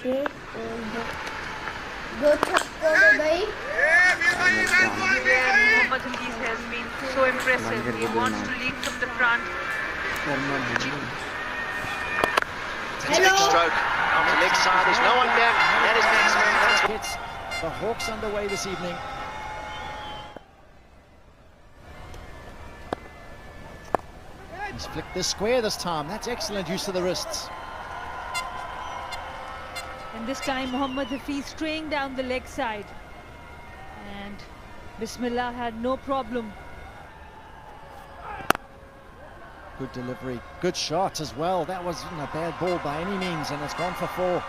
6 दो छक्कों में गई। Mohammad Hafiz has been so impressive. He wants to lead from the front. It's a big stroke on the leg side. There's no one back. That is maximum. Gets the Hawks underway this evening. He's flicked this square this time. That's excellent use of the wrists. And this time Mohammad Hafiz straying down the leg side. And Bismillah had no problem. Good delivery, good shot as well. That wasn't a bad ball by any means, and it's gone for 4. A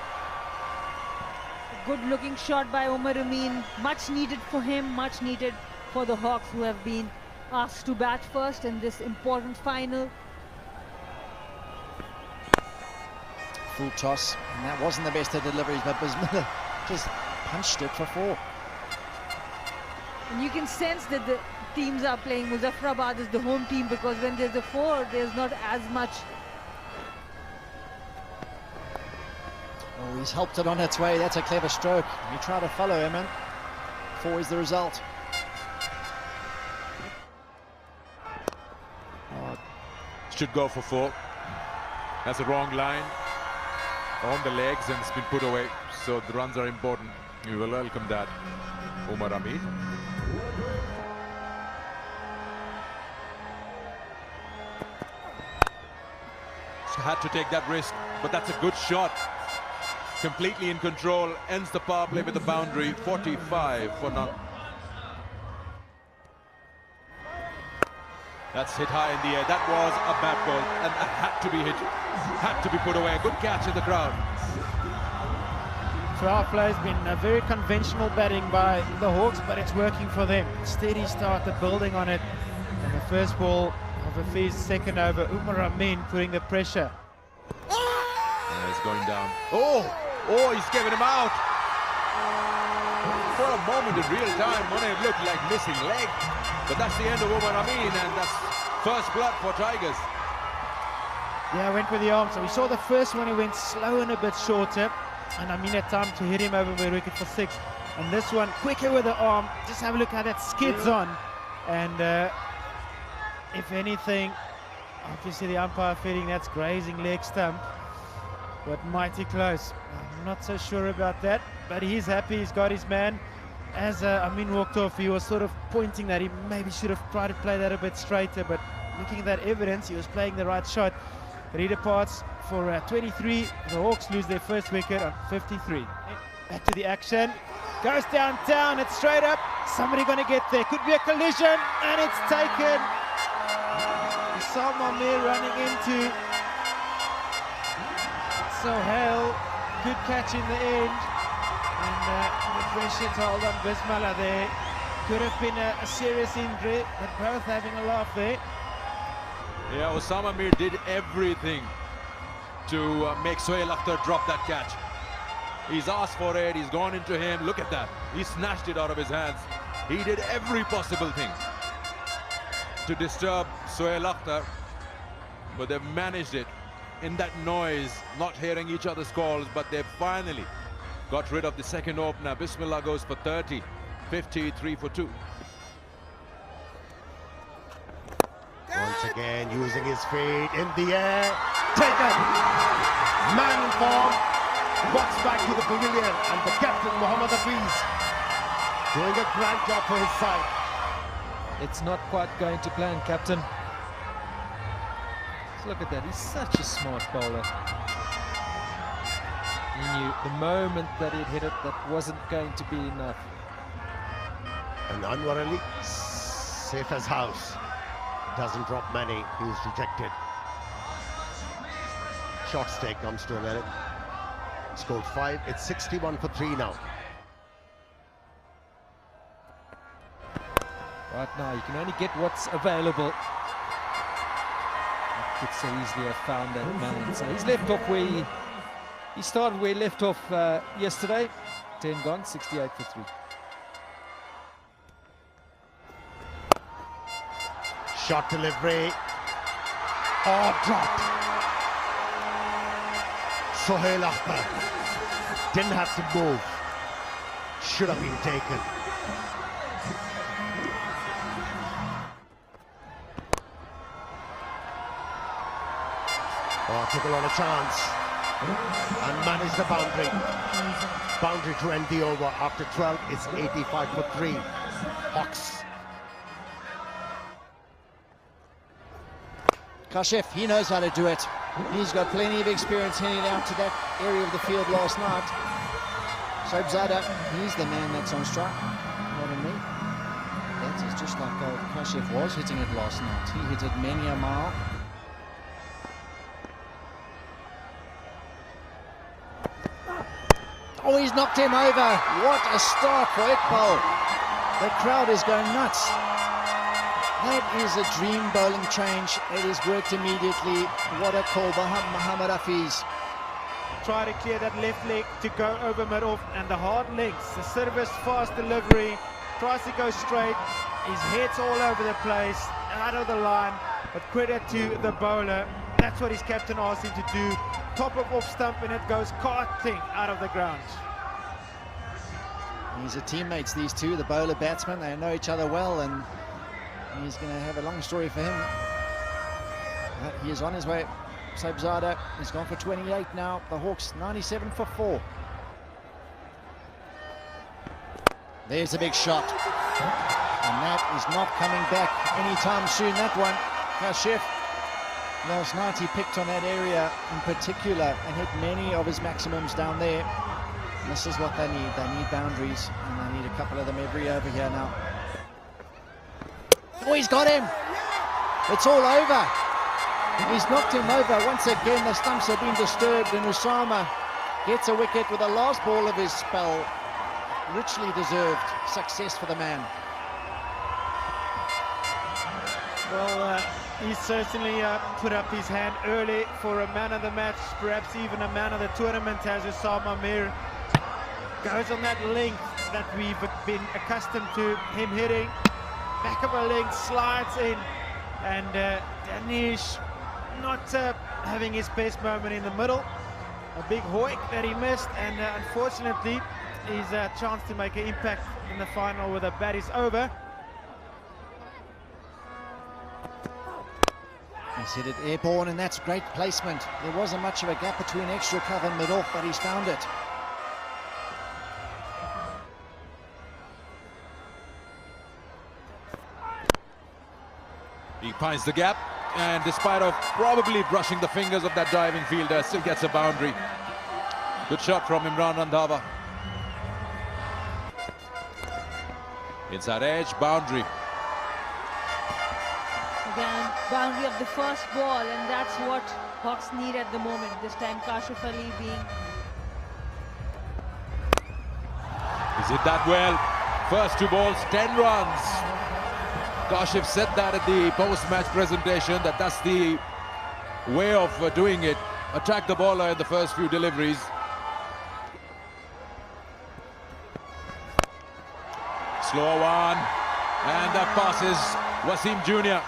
good looking shot by Omar Amin. Much needed for him, much needed for the Hawks, who have been asked to bat first in this important final. Full toss, and that wasn't the best of deliveries, but Bismillah just punched it for 4. And you can sense that the teams are playing Muzaffarabad as the home team, because when there's a 4, there's not as much. Oh, he's helped it on its way. That's a clever stroke. You try to follow him, and 4 is the result. Should go for 4. That's a wrong line on the legs, and it's been put away. So the runs are important. You will welcome that, Omar Amin. Had to take that risk, but that's a good shot. Completely in control, ends the power play with the boundary. 45 for now. That's hit high in the air. That was a bad ball, and had to be hit, had to be put away. Good catch in the crowd. Our play has been a very conventional batting by the Hawks, but it's working for them. Steady start, they're building on it, and the first ball of Hafiz, second over, Umar Amin putting the pressure. Yeah, he's going down. Oh, he's giving him out. For a moment in real time, Monet looked like missing leg. But that's the end of Umar Amin, and that's first blood for Tigers. Yeah, went with the arm. So we saw the first one, he went slow and a bit shorter, and Amin had time to hit him over the wicket for 6. And this one, quicker with the arm. Just have a look how that skids on. And if anything, obviously the umpire feeling that's grazing leg stump, but mighty close. I'm not so sure about that, but he's happy, he's got his man. As Amin walked off, he was sort of pointing that he maybe should have tried to play that a bit straighter, but looking at that evidence, he was playing the right shot. But he departs for 23. The Hawks lose their first wicket on 53. Back to the action. Goes downtown, it's straight up. Somebody going to get there. Could be a collision, and it's taken. Salman Mir running into Sohail. Good catch in the end. And the pressure to hold on Bismillah there. Could have been a serious injury, but both having a laugh there. Yeah, Osama Mir did everything to make Sohail Akhtar drop that catch. He's asked for it, he's gone into him. Look at that. He snatched it out of his hands. He did every possible thing to disturb Sohail Akhtar, but they've managed it in that noise, not hearing each other's calls, but they finally got rid of the second opener. Bismillah goes for 30, 53 for 2. Once again, using his feet in the air, taken, man in form, box back to the pavilion, and the captain, Mohammad Hafiz, doing a grand job for his side. It's not quite going to plan, Captain. Look at that, he's such a smart bowler. He knew the moment that he'd hit it, that wasn't going to be enough. And Anwar Ali, safe as house. Doesn't drop many, he's rejected. Short stay comes to an end. Scored 5, it's 61 for 3 now. Right now, you can only get what's available. He could so easily have found that man. So he's left off where he started where he left off yesterday. 10 gone, 68 for 3. Shot delivery. Oh, dropped. Sohail Akhtar. Didn't have to move. Should have been taken. Oh, took a lot of chance and managed the boundary. Boundary to end the over. After 12, it's 85 for 3. Hawks. Kashif, he knows how to do it. He's got plenty of experience heading out to that area of the field last night. Sobzada, he's the man that's on strike. Pardon me. That is just like Kashif was hitting it last night. He hit it many a mile. Oh, he's knocked him over. What a start for Iqbal. The crowd is going nuts. That is a dream bowling change. It has worked immediately. What a call by Muhammad Hafiz. Try to clear that left leg to go over mid-off, and the hard legs, the service, fast delivery, tries to go straight. His head's all over the place, out of the line, but credit to the bowler. That's what his captain asked him to do. Top of off stump, and it goes karting out of the ground. These are teammates, these two, the bowler batsman. They know each other well, and he's going to have a long story for him. But he is on his way. Sobzada, he's gone for 28 now. The Hawks 97 for 4. There's a big shot, and that is not coming back anytime soon, that one. Kashif, last night he picked on that area in particular and hit many of his maximums down there. And this is what they need. They need boundaries, and they need a couple of them every over here now. Oh, he's got him. It's all over. He's knocked him over. Once again, the stumps have been disturbed, and Usama gets a wicket with the last ball of his spell. Richly deserved success for the man. Well, he certainly put up his hand early for a man of the match, perhaps even a man of the tournament, as Usama Mir goes on that length that we've been accustomed to him hitting. Back of a leg, slides in, and Danish not having his best moment in the middle. A big hoik that he missed, and unfortunately his chance to make an impact in the final with a bat is over. He's hit it airborne, and that's great placement. There wasn't much of a gap between extra cover and mid-off, but he's found it. He finds the gap, and despite of probably brushing the fingers of that diving fielder, still gets a boundary. Good shot from Imran Randhawa. Inside edge, boundary. Again, boundary of the first ball, and that's what Hawks need at the moment. This time Kashif Ali being... He's hit that well. First 2 balls, 10 runs. Kashif said that at the post-match presentation, that that's the way of doing it. Attack the bowler in the first few deliveries. Slow one, and that passes Wasim Jr.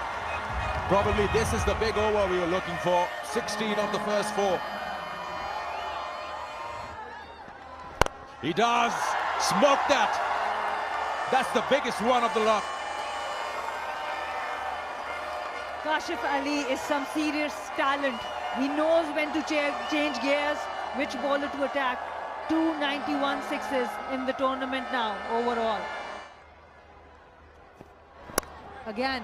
Probably this is the big over we were looking for. 16 on the first 4. He does smoke that. That's the biggest one of the lot. Kashif Ali is some serious talent. He knows when to change gears, which bowler to attack. 291 sixes in the tournament now, overall. Again,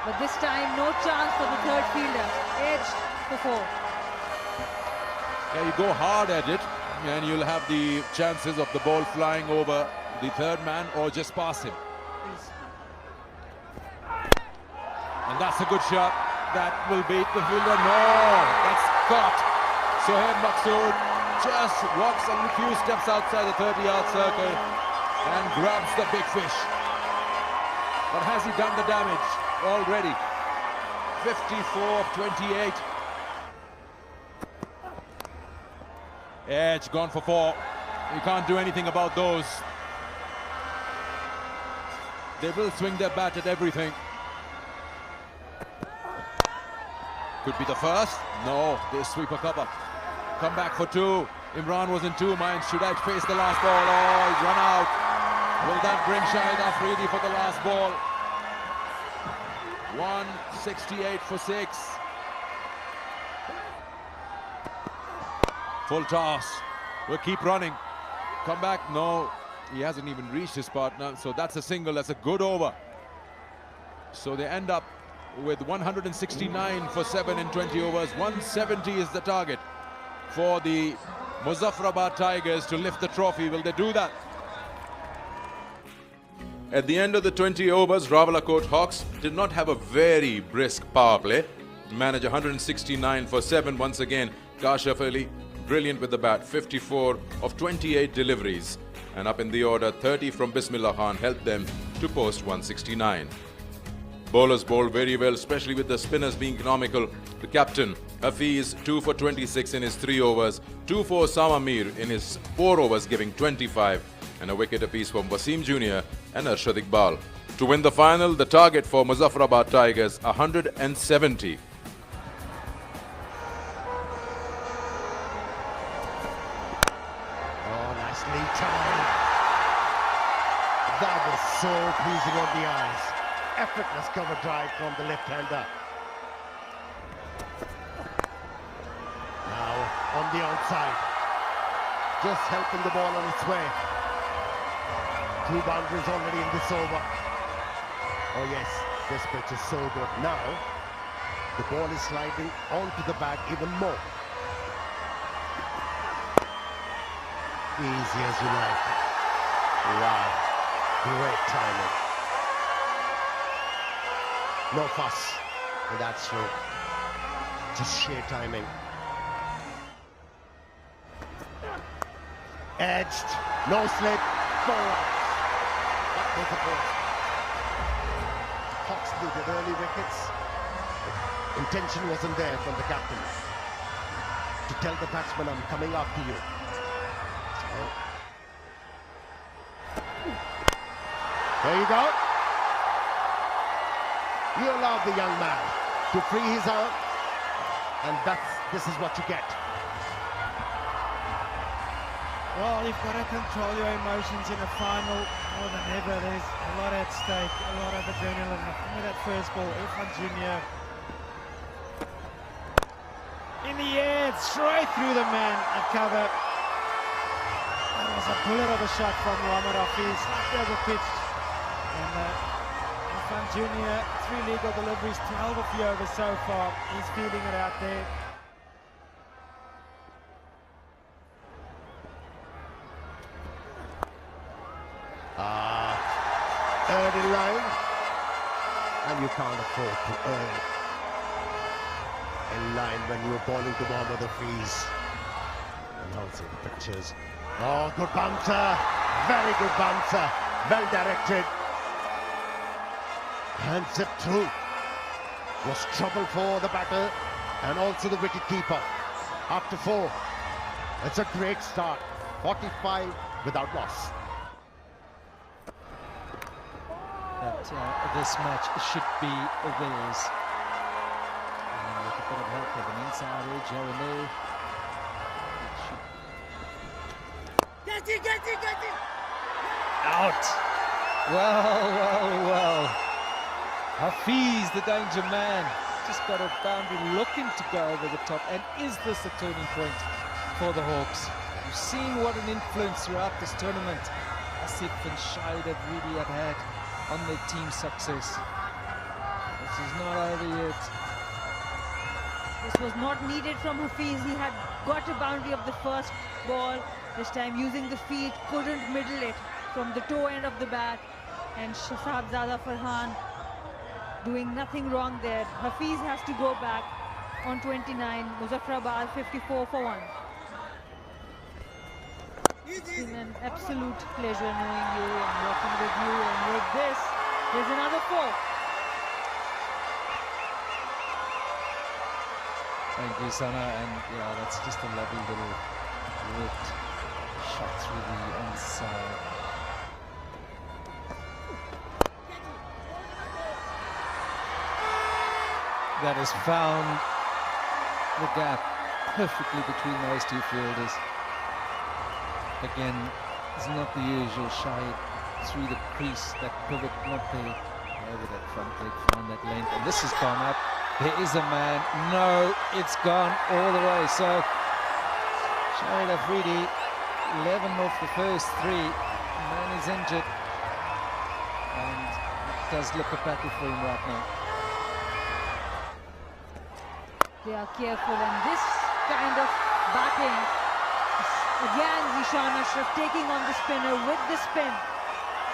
but this time no chance for the third fielder. Edged for 4. Yeah, you go hard at it, and you'll have the chances of the ball flying over the third man or just past him. And that's a good shot. That will beat the fielder. No, that's caught. Sohaib Maqsood just walks a few steps outside the 30-yard circle and grabs the big fish. But has he done the damage already? 54 of 28. Edge gone for 4. You can't do anything about those. They will swing their bat at everything. Could be the first. No, they sweep a cover. Come back for 2. Imran was in two minds. Should I face the last ball? Oh, he's run out. Will that bring Shahid Afridi for the last ball? 168 for 6. Full toss. We'll keep running. Come back. No, he hasn't even reached his partner. So that's a single. That's a good over. So they end up with 169 for 7 in 20 overs. 170 is the target for the Muzaffarabad Tigers to lift the trophy. Will they do that? At the end of the 20 overs, Rawalakot Hawks did not have a very brisk power play. Managed 169 for 7 once again. Kashif Ali, brilliant with the bat, 54 of 28 deliveries. And up in the order, 30 from Bismillah Khan helped them to post 169. Bowlers bowled very well, especially with the spinners being economical. The captain, Hafiz, 2 for 26 in his 3 overs. 2 for Sama Mir in his 4 overs, giving 25. And a wicket apiece from Wasim Jr. and Arshad Iqbal. To win the final, the target for Muzaffarabad Tigers, 170. Oh, nicely timed. That was so pleasing on the eyes. Effortless cover drive from the left-hander. Now on the outside, just helping the ball on its way. 2 boundaries already in this over. Oh yes, this pitch is so good. Now the ball is sliding onto the back even more. Easy as you like. Wow, great timing. No fuss in that stroke, just sheer timing. Edged, no slip, 4 runs. That was the ball. Hawks needed early wickets. Intention wasn't there from the captain to tell the batsman, I'm coming after you. So, there you go. You allowed the young man to free his arm, and this is what you get. Well, you've got to control your emotions in a final more than ever. There's a lot at stake, a lot of adrenaline. Look at that first ball, Irfan Jr. In the air, straight through the man at cover. That was a bullet of a shot from Muhammad Hafiz, knocked over pitch. And Irfan Jr., 3 legal deliveries, 12 of the overs so far. He's feeling it out there. Earned in line, and you can't afford to earn in line when you're bowling to Muhammad Hafiz. And also the pictures. Oh, good bouncer, very good bouncer, well directed. And zip through. Was trouble for the batter and also the wicket keeper. After 4, it's a great start. 45 without loss. That this match should be theirs. And with a bit of help with an inside edge here and there. Get it! Out! Well. Hafiz, the danger man, just got a boundary looking to go over the top. And is this a turning point for the Hawks? You've seen what an influence throughout this tournament Asif and Shahid Afridi have had on their team's success. This is not over yet. This was not needed from Hafiz. He had got a boundary of the first ball. This time using the feet, couldn't middle it from the toe end of the bat. And Shahzada Farhan doing nothing wrong there. Hafiz has to go back on 29. Muzaffarabad 54 for 1. It's been an absolute pleasure knowing you and working with you, and with this, there's another 4. Thank you, Sana, and yeah, that's just a lovely little whipped shot through the onside. That has found the gap perfectly between those two fielders. Again, it's not the usual Shahid through the crease, that pivot, not there. Over that front leg, find that length, and this has gone up. There is a man. No, it's gone all the way. So Shahid Afridi, 11 off the first 3. The man is injured, and it does look a battle for him right now. They are careful, and this kind of batting, again Zishan Ashraf taking on the spinner with the spin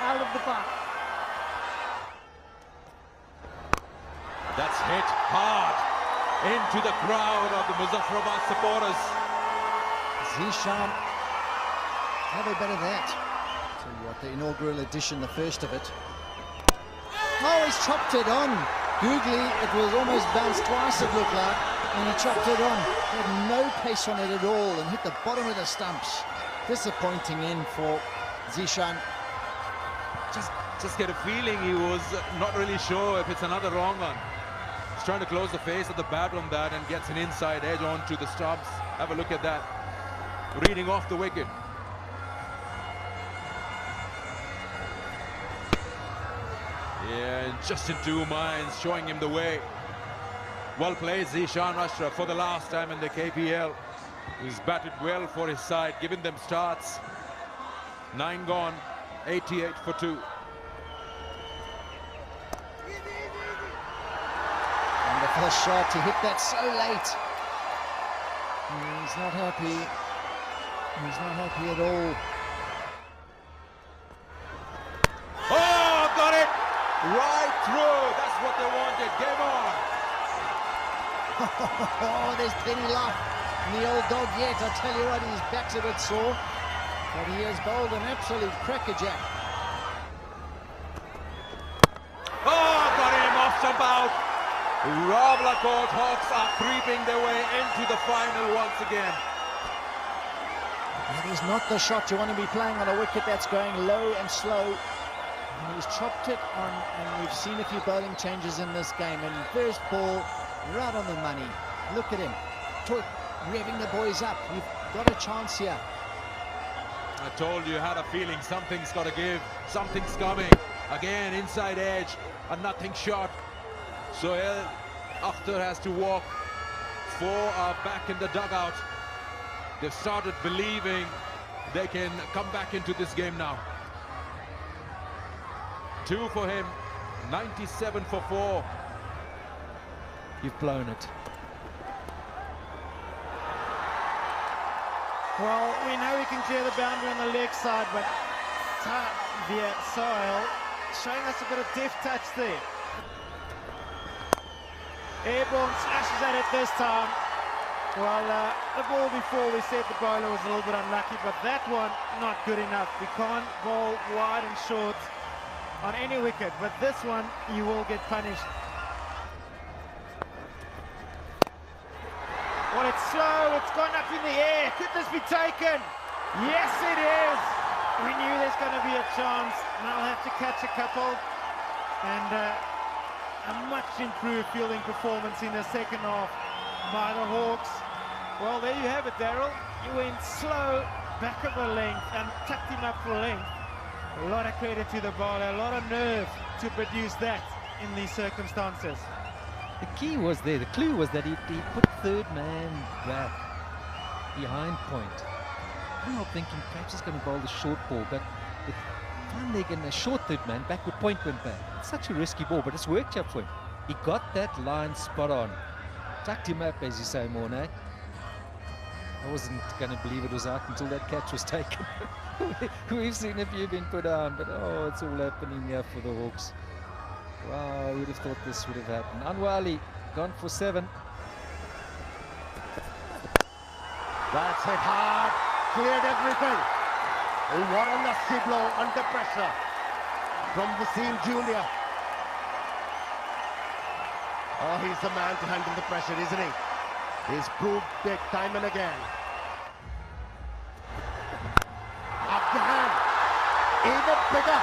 out of the park. That's hit hard into the crowd of the Muzaffarabad supporters. Zishan, have a bit of that. Tell you what, the inaugural edition, the first of it. Oh, he's chopped it on. Googly, it was almost bounced twice, it looked like, and he chopped it on. He had no pace on it at all and hit the bottom of the stumps. Disappointing in for Zishan. Just get a feeling he was not really sure if it's another wrong one. He's trying to close the face of the bat on that and gets an inside edge onto the stumps. Have a look at that. Reading off the wicket. Yeah, just in 2 minds, showing him the way. Well played, Zishan Ashraf, for the last time in the KPL. He's batted well for his side, given them starts. 9 gone, 88 for 2. Wonderful shot, he hit that so late. He's not happy. He's not happy at all. Oh, got it! Right through. That's what they wanted. Game on. Oh, there's plenty left in the old dog yet. I tell you what, his back's a bit sore, but he has bowled an absolute crackerjack. Oh, got him off stump out. Rawla Court Hawks are creeping their way into the final once again. That is not the shot you want to be playing on a wicket that's going low and slow. And he's chopped it on, and we've seen a few bowling changes in this game. And first ball, right on the money. Look at him, revving the boys up. You've got a chance here. I told you, had a feeling something's got to give, something's coming. Again, inside edge, a nothing shot. Sohail Akhtar has to walk. 4 are back in the dugout. They've started believing they can come back into this game now. 2 for him, 97 for 4. You've blown it. Well, we know we can clear the boundary on the leg side, but via Sohail showing us a bit of deft touch there. Airborne slashes at it this time. Well, the ball before, we said the bowler was a little bit unlucky, but that one not good enough. We can't bowl wide and short on any wicket, but this one you will get punished. Well, it's slow, it's gone up in the air. Could this be taken? Yes, it is. We knew there's going to be a chance. Now we'll have to catch a couple. And a much improved fielding performance in the second half by the Hawks. Well, there you have it, Daryl. You went slow, back of the length, and tucked him up for length. A lot of credit to the bowler, a lot of nerve to produce that in these circumstances. The key was there, the clue was that he put third man back behind point. I'm not thinking perhaps he's going to bowl the short ball, but with one leg and a short third man, backward point went back. It's such a risky ball, but it's worked out for him. He got that line spot on. Tucked him up, as you say, Morné. I wasn't going to believe it was out until that catch was taken. We've seen a few been put on, but oh, it's all happening here for the Hawks. Wow, I would have thought this would have happened. Anwali gone for 7. That's hit hard, cleared everything. Oh, what a nasty blow under pressure from Wasim Jr. Oh, he's the man to handle the pressure, isn't he? He's proved big time and again. Up the hand, even bigger.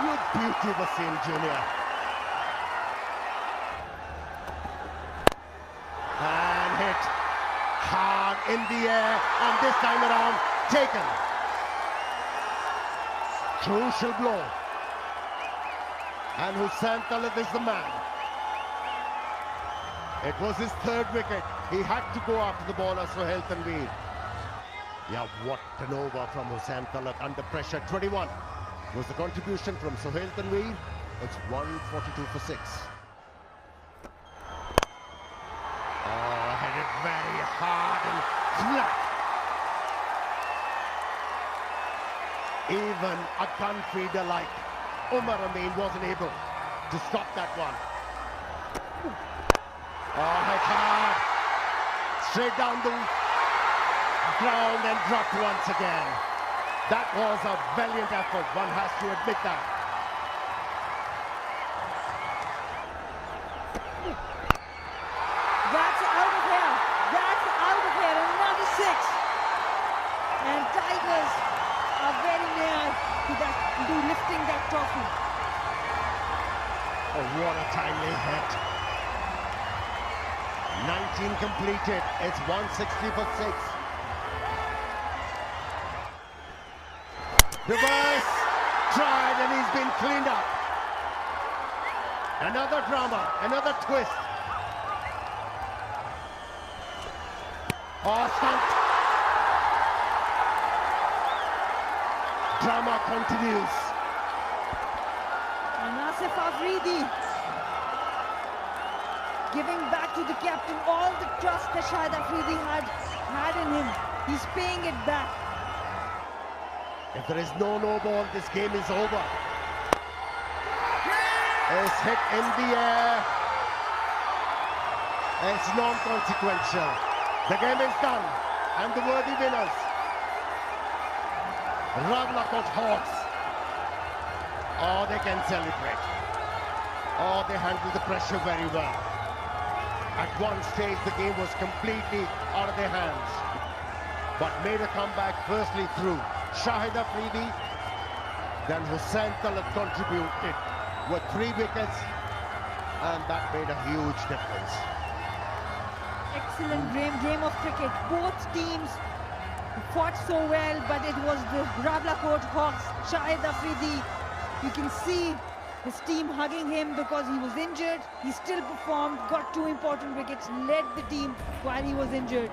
You beauty, Wasim Jr. And hit hard in the air, and this time around, taken. Crucial blow. And Hussain Talat is the man. It was his third wicket. He had to go after the ball as Sohail Tanveer. Yeah, what an over from Hussain Talat under pressure. 21 was the contribution from Sohail Tanveer. It's 142 for 6. Oh, headed very hard and flat. Even a gun feeder like Umar Amin wasn't able to stop that one. Oh, hit hard. Straight down the ground and dropped once again. That was a valiant effort, one has to admit that. That's out of here. That's out of here. Another 6. And Tigers are very near to lifting that trophy. Oh, what a timely hit. 19 completed. It's 160 for 6. Reverse. Tried and he's been cleaned up. Another drama. Another twist. Oh, stunt. Drama continues. And Asif Afridi giving back to the captain all the trust that Shahid Afridi had in him. He's paying it back. If there is no ball, this game is over. It's hit in the air. It's non-consequential. The game is done. And the worthy winners, Ravlakot Hawks. Oh, they can celebrate. Oh, they handle the pressure very well. At one stage, the game was completely out of their hands. But made a comeback firstly through Shahid Afridi. Then Hussain Talat contributed with 3 wickets. And that made a huge difference. Excellent game of cricket. Both teams fought so well, but it was the Ravlakot Hawks, Shahid Afridi. You can see his team hugging him because he was injured. He still performed, got 2 important wickets, led the team while he was injured.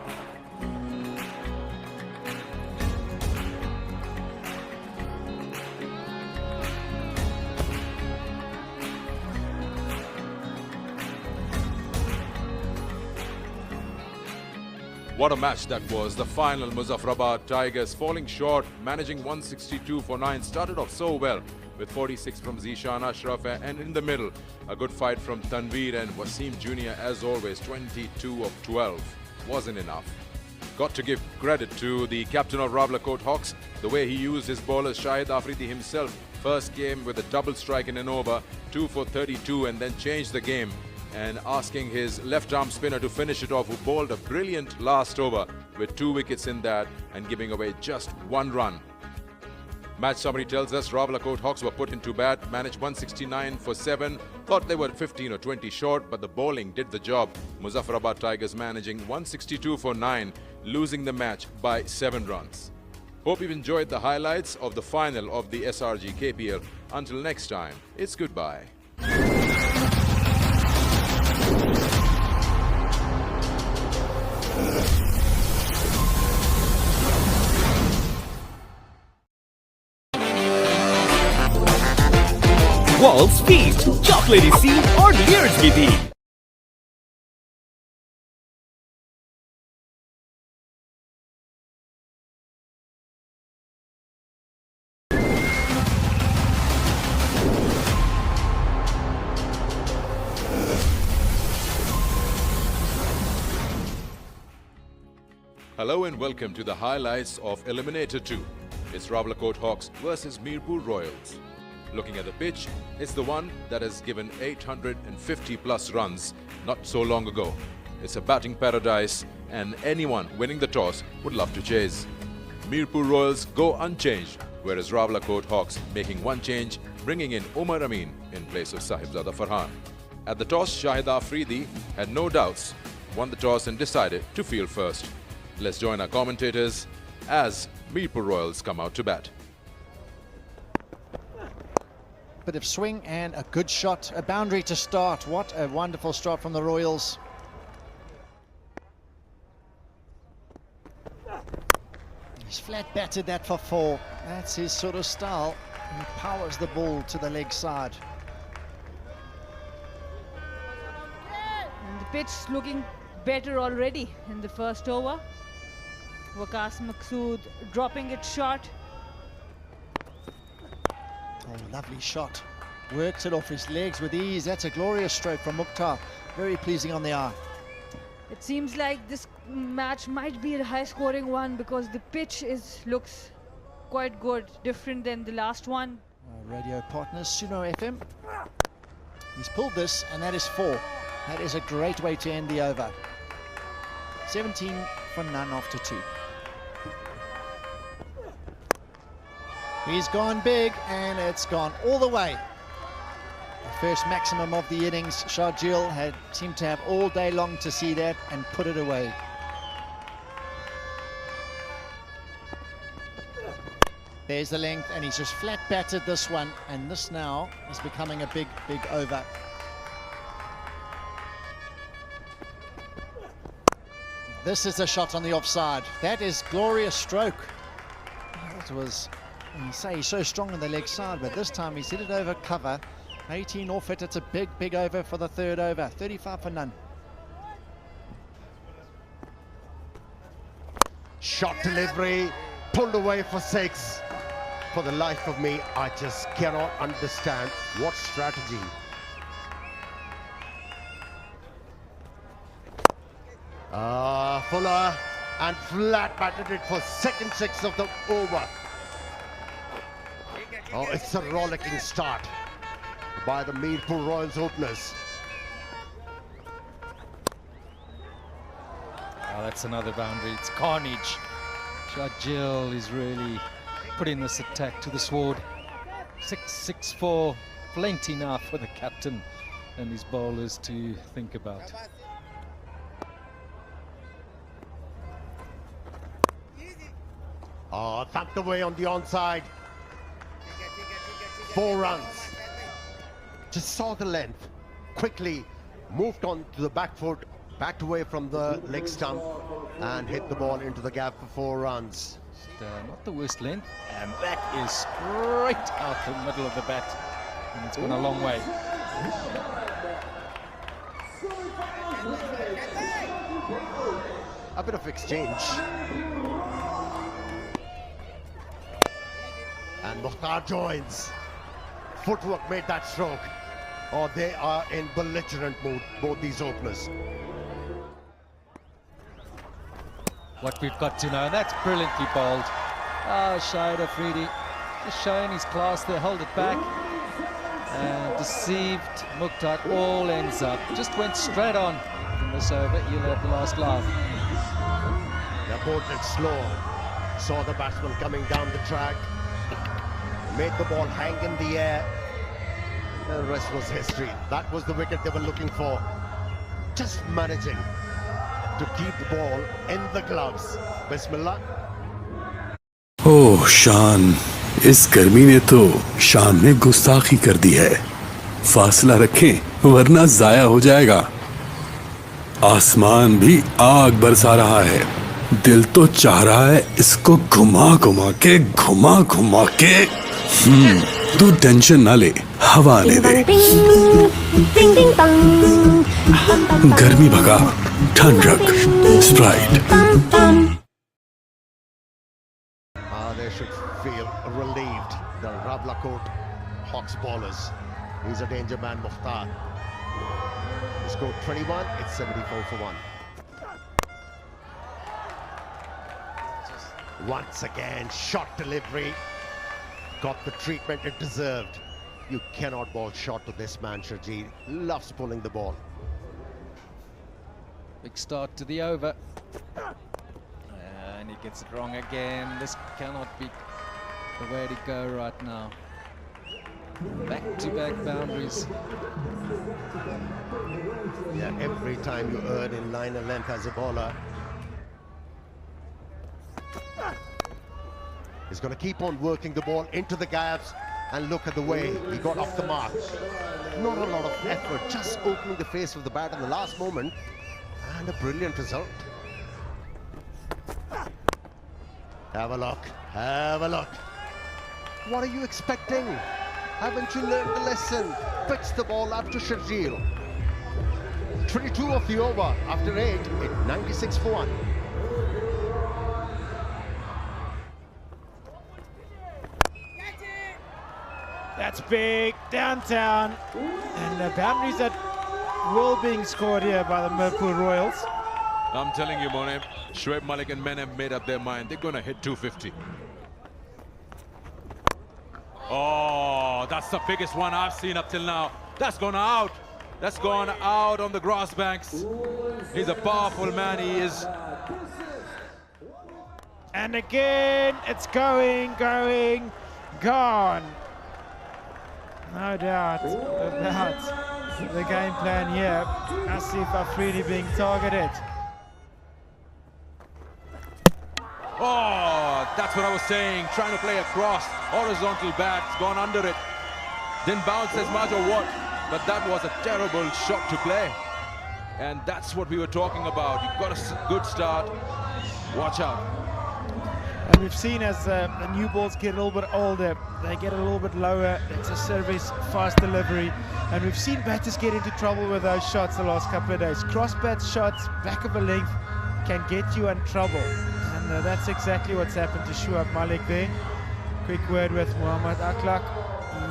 What a match that was. The final, Muzaffarabad Tigers falling short, managing 162 for 9. Started off so well with 46 from Zishan Ashraf, and in the middle, a good fight from Tanveer and Wasim Jr. as always. 22 of 12 wasn't enough. Got to give credit to the captain of Ravlakot Hawks, the way he used his bowlers. Shahid Afridi himself, first game with a double strike in an over, 2 for 32, and then changed the game, and asking his left-arm spinner to finish it off, who bowled a brilliant last over with 2 wickets in that and giving away just 1 run. Match summary tells us Ravlakot Hawks were put into bat, managed 169 for 7, thought they were 15 or 20 short, but the bowling did the job. Muzaffarabad Tigers managing 162 for 9, losing the match by 7 runs. Hope you've enjoyed the highlights of the final of the SRG KPL. Until next time, it's goodbye. Walls Feast, chocolatey seed और layers भी दी। Hello and welcome to the highlights of Eliminator 2. It's Ravlakot Hawks versus Mirpur Royals. Looking at the pitch, it's the one that has given 850 plus runs not so long ago. It's a batting paradise, and anyone winning the toss would love to chase. Mirpur Royals go unchanged, whereas Ravlakot Hawks making 1 change, bringing in Umar Amin in place of Sahibzada Farhan. At the toss, Shahid Afridi had no doubts, won the toss and decided to field first. Let's join our commentators as Mirpur Royals come out to bat. Bit of swing and a good shot, a boundary to start. What a wonderful start from the Royals. He's flat batted that for 4. That's his sort of style. He powers the ball to the leg side. And the pitch looking better already in the first over. Waqas Maqsood dropping it short. Oh, lovely shot. Works it off his legs with ease. That's a glorious stroke from Mukhtar. Very pleasing on the eye. It seems like this match might be a high-scoring one because the pitch looks quite good, different than the last one. Our radio partners, Suno FM. He's pulled this, and that is 4. That is a great way to end the over. 17 for none after 2. He's gone big, and it's gone all the way. The first maximum of the innings. Sharjeel had seemed to have all day long to see that and put it away. There's the length, and he's just flat batted this one, and this now is becoming a big, big over. This is a shot on the offside. That is glorious stroke. That was, you say he's so strong on the leg side, but this time he's hit it over cover. 18 off it. It's a big, big over for the third over. 35 for none. Shot delivery, pulled away for 6. For the life of me, I just cannot understand what strategy. Fuller, and flat batted it for second 6 of the over. Oh, it's a rollicking start by the Mirpur Royals openers. Oh, that's another boundary. It's carnage. Sharjeel is really putting this attack to the sword. 6-6-4, plenty now for the captain and his bowlers to think about. Oh, thumped away on the onside. 4 runs. Just saw the length. Quickly moved on to the back foot, backed away from the leg stump, and hit the ball into the gap for 4 runs. Not the worst length, and that is straight out the middle of the bat, and it's gone a long way. A bit of exchange. And Mukhtar joins. Footwork made that stroke. Oh, they are in belligerent mood, both these openers. What we've got to know, that's brilliantly bowled. Ah, Shahid Afridi just showing his class there, held it back and deceived Mukhtar. All ends up, just went straight on in this over. He'll have the last laugh. They bowled it slow, saw the batsman coming down the track, made the ball hang in the air. The rest was history. That was the wicket they were looking for. Just managing to keep the ball in the gloves. Bismillah. ओह शान, इस गर्मी ने तो शान ने गुस्ताखी कर दी है। फासला रखें वरना जाया हो जाएगा। आसमान भी आग बरसा रहा है। दिल तो चाह रहा है इसको घुमा घुमा के तू टेंशन ना ले, हवा आने दे। गर्मी भगा, ठंड रख, Sprite. They should feel relieved. The Ravlakot Hawks bowlers. He's a danger man, Mukhtar. He scored 21, it's 74 for 1. Once again, shot delivery. Got the treatment it deserved. You cannot bowl short to this man, Sharjeel. Loves pulling the ball. Big start to the over. And he gets it wrong again. This cannot be the way to go right now. Back-to-back boundaries. Yeah, every time you earn in line and length as a bowler, He's going to keep on working the ball into the gaps, and look at the way he got off the mark. Not a lot of effort, just opening the face of the bat in the last moment, and a brilliant result. Have a look, have a look. What are you expecting? Haven't you learned the lesson? Pitch the ball up to Sharjeel. 22 of the over after 8 at 96 for 1. That's big, downtown, and the boundaries that will being scored here by the Mirpur Royals. I'm telling you, Mone, Shoaib Malik and men have made up their mind. They're going to hit 250. Oh, that's the biggest one I've seen up till now. That's gone out. That's gone out on the grass banks. He's a powerful man, he is. And again, it's going, gone. No doubt about the game plan here. Asif Afridi being targeted. Oh, that's what I was saying. Trying to play across, horizontal bats, gone under it. Didn't bounce as much or what, but that was a terrible shot to play. And that's what we were talking about. You've got a good start. Watch out. And we've seen as the new balls get a little bit older, they get a little bit lower. It's a service, fast delivery. And we've seen batters get into trouble with those shots the last couple of days. Cross bat shots, back of a length, can get you in trouble. And that's exactly what's happened to Shoaib Malik there. Quick word with Muhammad Akhlaq.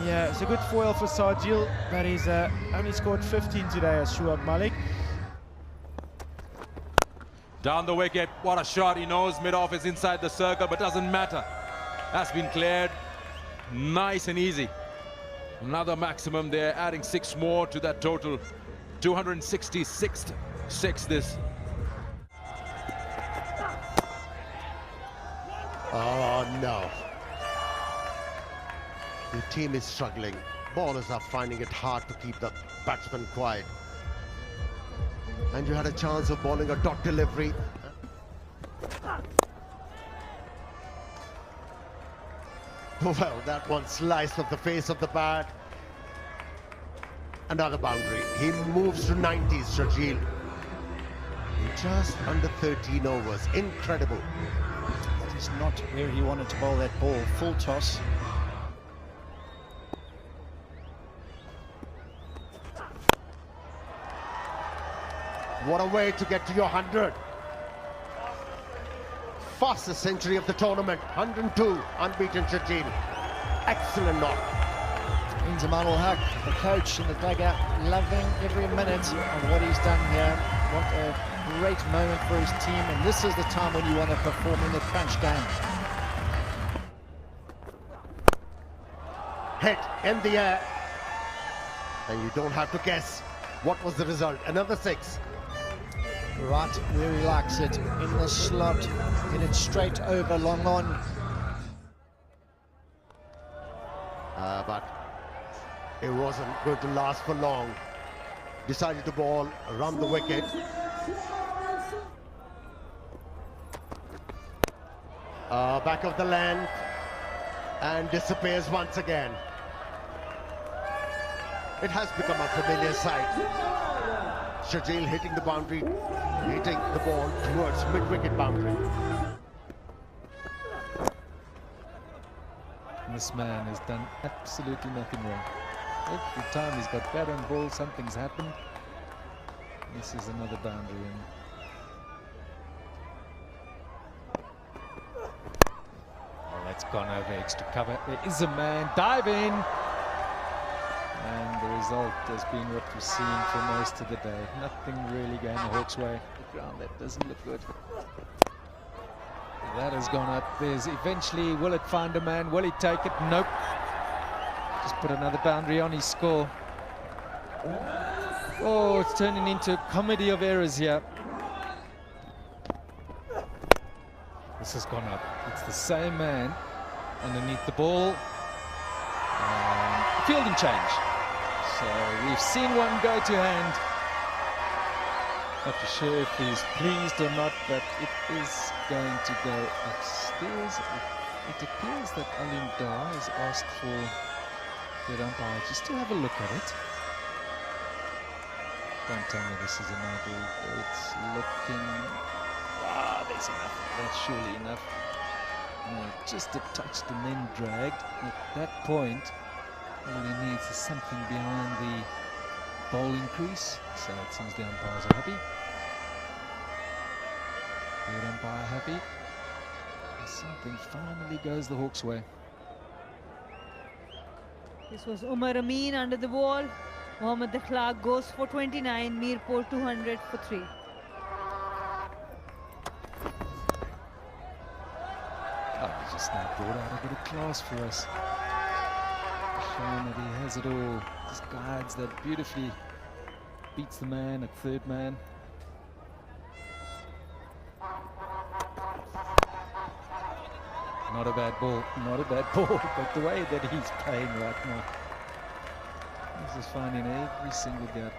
Yeah, it's a good foil for Sharjeel, but he's only scored 15 today as Shoaib Malik. Down the wicket, what a shot. He knows mid-off is inside the circle, but doesn't matter. That's been cleared. Nice and easy. Another maximum there, adding 6 more to that total. 266 this. Oh no. The team is struggling. Bowlers are finding it hard to keep the batsmen quiet. And you had a chance of bowling a dot delivery. Well, that one sliced off the face of the bat. Another boundary. He moves to 90s, Sharjeel. Just under 13 overs. Incredible. That is not where he wanted to bowl that ball. Full toss. What a way to get to your 100. Fastest century of the tournament. 102, unbeaten Sharjeel. Excellent knock. Inzaman ul-Haq, the coach in the dugout, loving every minute of what he's done here. What a great moment for his team, and this is the time when you want to perform in the crunch game. Hit in the air. And you don't have to guess what was the result. Another 6. Right where he likes it, in the slot, hit it straight over, long on. But it wasn't going to last for long. Decided to bowl around the wicket. Back of the length, and disappears once again. It has become a familiar sight. Sharjeel hitting the boundary, hitting the ball towards mid-wicket boundary. This man has done absolutely nothing wrong. Every time he's got bat and ball, something's happened. This is another boundary. Oh, that's gone over extra cover. There is a man, dive in. And the result has been what we've seen for most of the day. Nothing really going the Hawks' way. The ground, that doesn't look good. That has gone up. There's eventually, will it find a man? Will he take it? Nope. Just put another boundary on his score. Oh, it's turning into a comedy of errors here. This has gone up. It's the same man underneath the ball. Fielding change. So we've seen one go to hand. Not too sure if he's pleased or not, but it is going to go upstairs. It appears that Alim Dar has asked for the umpire just to have a look at it. Don't tell me this is a no ball. It's looking... Ah, there's enough. That's surely enough. No, just a touch and then dragged. At that point, all he needs is something behind the bowling crease. So it seems the umpires are happy. The umpire happy. Something finally goes the Hawks' way. This was Umar Amin under the ball. Mohammad the Clark goes for 29. Mirpur 200 for 3. Oh, he's just now brought out a bit of class for us. Showing that he has it all. Just guides that beautifully. Beats the man at third man. Not a bad ball, not a bad ball, but the way that he's playing right now, he's just finding every single gap.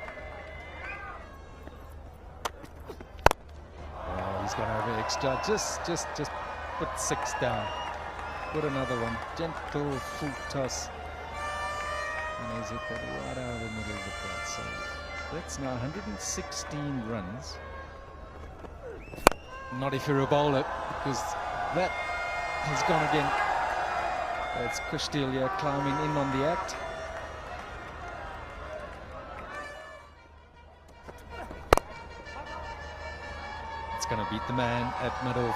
Oh, he's gone over extra. Just put 6 down. Put another one. Gentle full toss. And he's hit that right out of the middle of the plate. So that's now 116 runs. Not if you're a bowler, because that has gone again. It's Kushtilia climbing in on the act. It's going to beat the man at middle.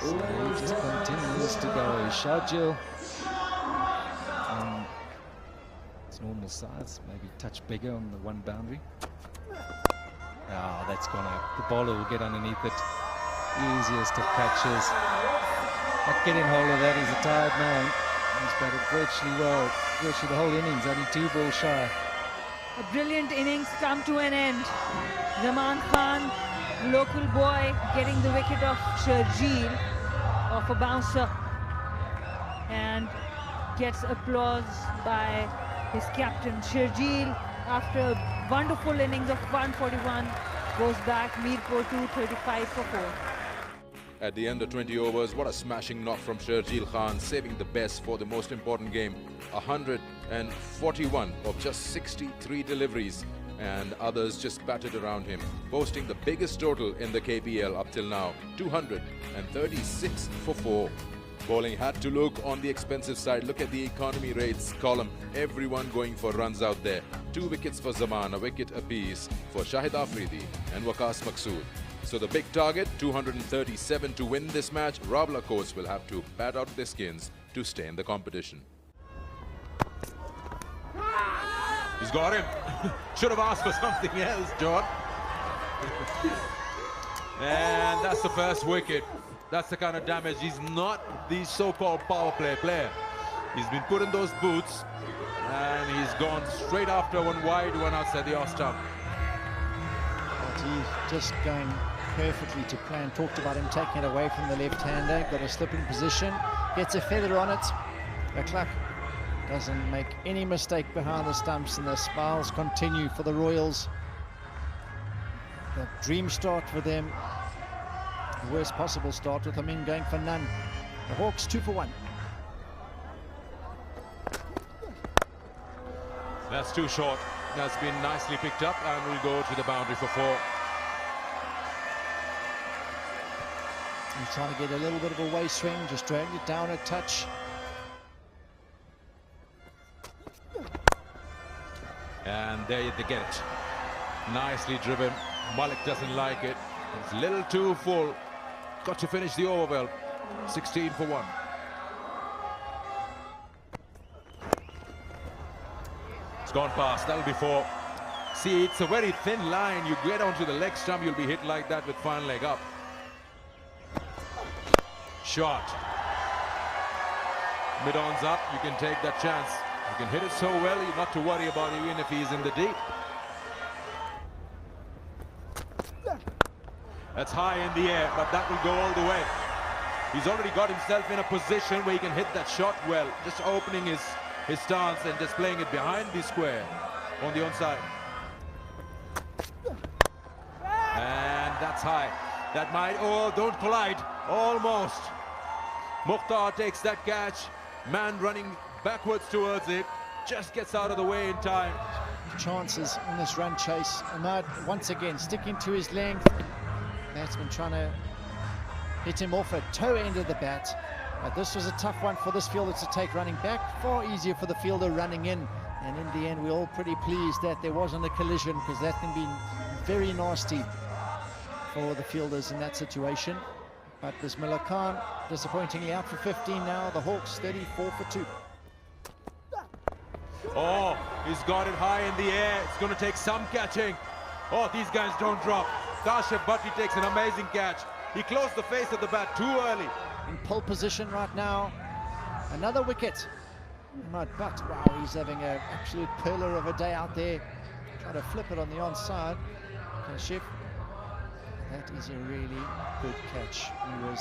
So he just continues to go. Shajil. It's normal size, maybe a touch bigger on the one boundary. Oh, that's gonna, the bowler will get underneath it. Easiest of catches. Not getting hold of that, he's a tired man. He's batted virtually well, virtually the whole innings, only 2 balls shy. A brilliant innings come to an end. Zaman Khan, local boy, getting the wicket of Sharjeel off a bouncer and gets applause by his captain Sharjeel. After a wonderful innings of 141, goes back Mirpur 235 for 4. At the end of 20 overs, what a smashing knock from Sharjeel Khan, saving the best for the most important game. 141 of just 63 deliveries, and others just batted around him, boasting the biggest total in the KPL up till now, 236 for 4. Bowling had to look on the expensive side. Look at the economy rates column. Everyone going for runs out there. 2 wickets for Zaman, a wicket apiece for Shahid Afridi and Waqas Maqsood. So the big target, 237 to win this match. Rawal, of course, will have to bat out their skins to stay in the competition. He's got him. Should have asked for something else, John. And that's the first wicket. That's the kind of damage. He's not the so-called power play player. He's been put in those boots and he's gone straight after one wide, one outside the off stump. But he's just going perfectly to plan. Talked about him taking it away from the left-hander. Got a slipping position. Gets a feather on it. The clock doesn't make any mistake behind the stumps, and the spirals continue for the Royals. The dream start for them. The worst possible start with Amin going for none. The Hawks 2 for 1. That's too short. That's been nicely picked up and will go to the boundary for 4. He's trying to get a little bit of a way swing, just dragged it down a touch. And there they get it. Nicely driven. Malik doesn't like it. It's a little too full. Got to finish the over well. 16 for 1. It's gone past. That'll be 4. See, it's a very thin line. You get onto the leg stump, you'll be hit like that with fine leg up. Shot. Mid-on's up. You can take that chance. You can hit it so well, you're not to worry about even if he's in the deep. That's high in the air, but that will go all the way. He's already got himself in a position where he can hit that shot well, just opening his stance and just playing it behind the square on the onside. And that's high. That might, oh, don't collide, almost. Mukhtar takes that catch. Man running backwards towards it. Just gets out of the way in time. Chances in this run chase. Ahmad once again sticking to his length. Batsman trying to hit him off a toe end of the bat. But this was a tough one for this fielder to take running back. Far easier for the fielder running in. And in the end, we're all pretty pleased that there wasn't a collision, because that can be very nasty for the fielders in that situation. But Bismillah Khan disappointingly out for 15 now. The Hawks 34 for 2. Oh, he's got it high in the air. It's going to take some catching. Oh, these guys don't drop. Kashif Bhatti takes an amazing catch. He closed the face of the bat too early. In pole position right now. Another wicket. But wow, he's having an absolute pearler of a day out there. Trying to flip it on the onside. Kashif. That is a really good catch. He was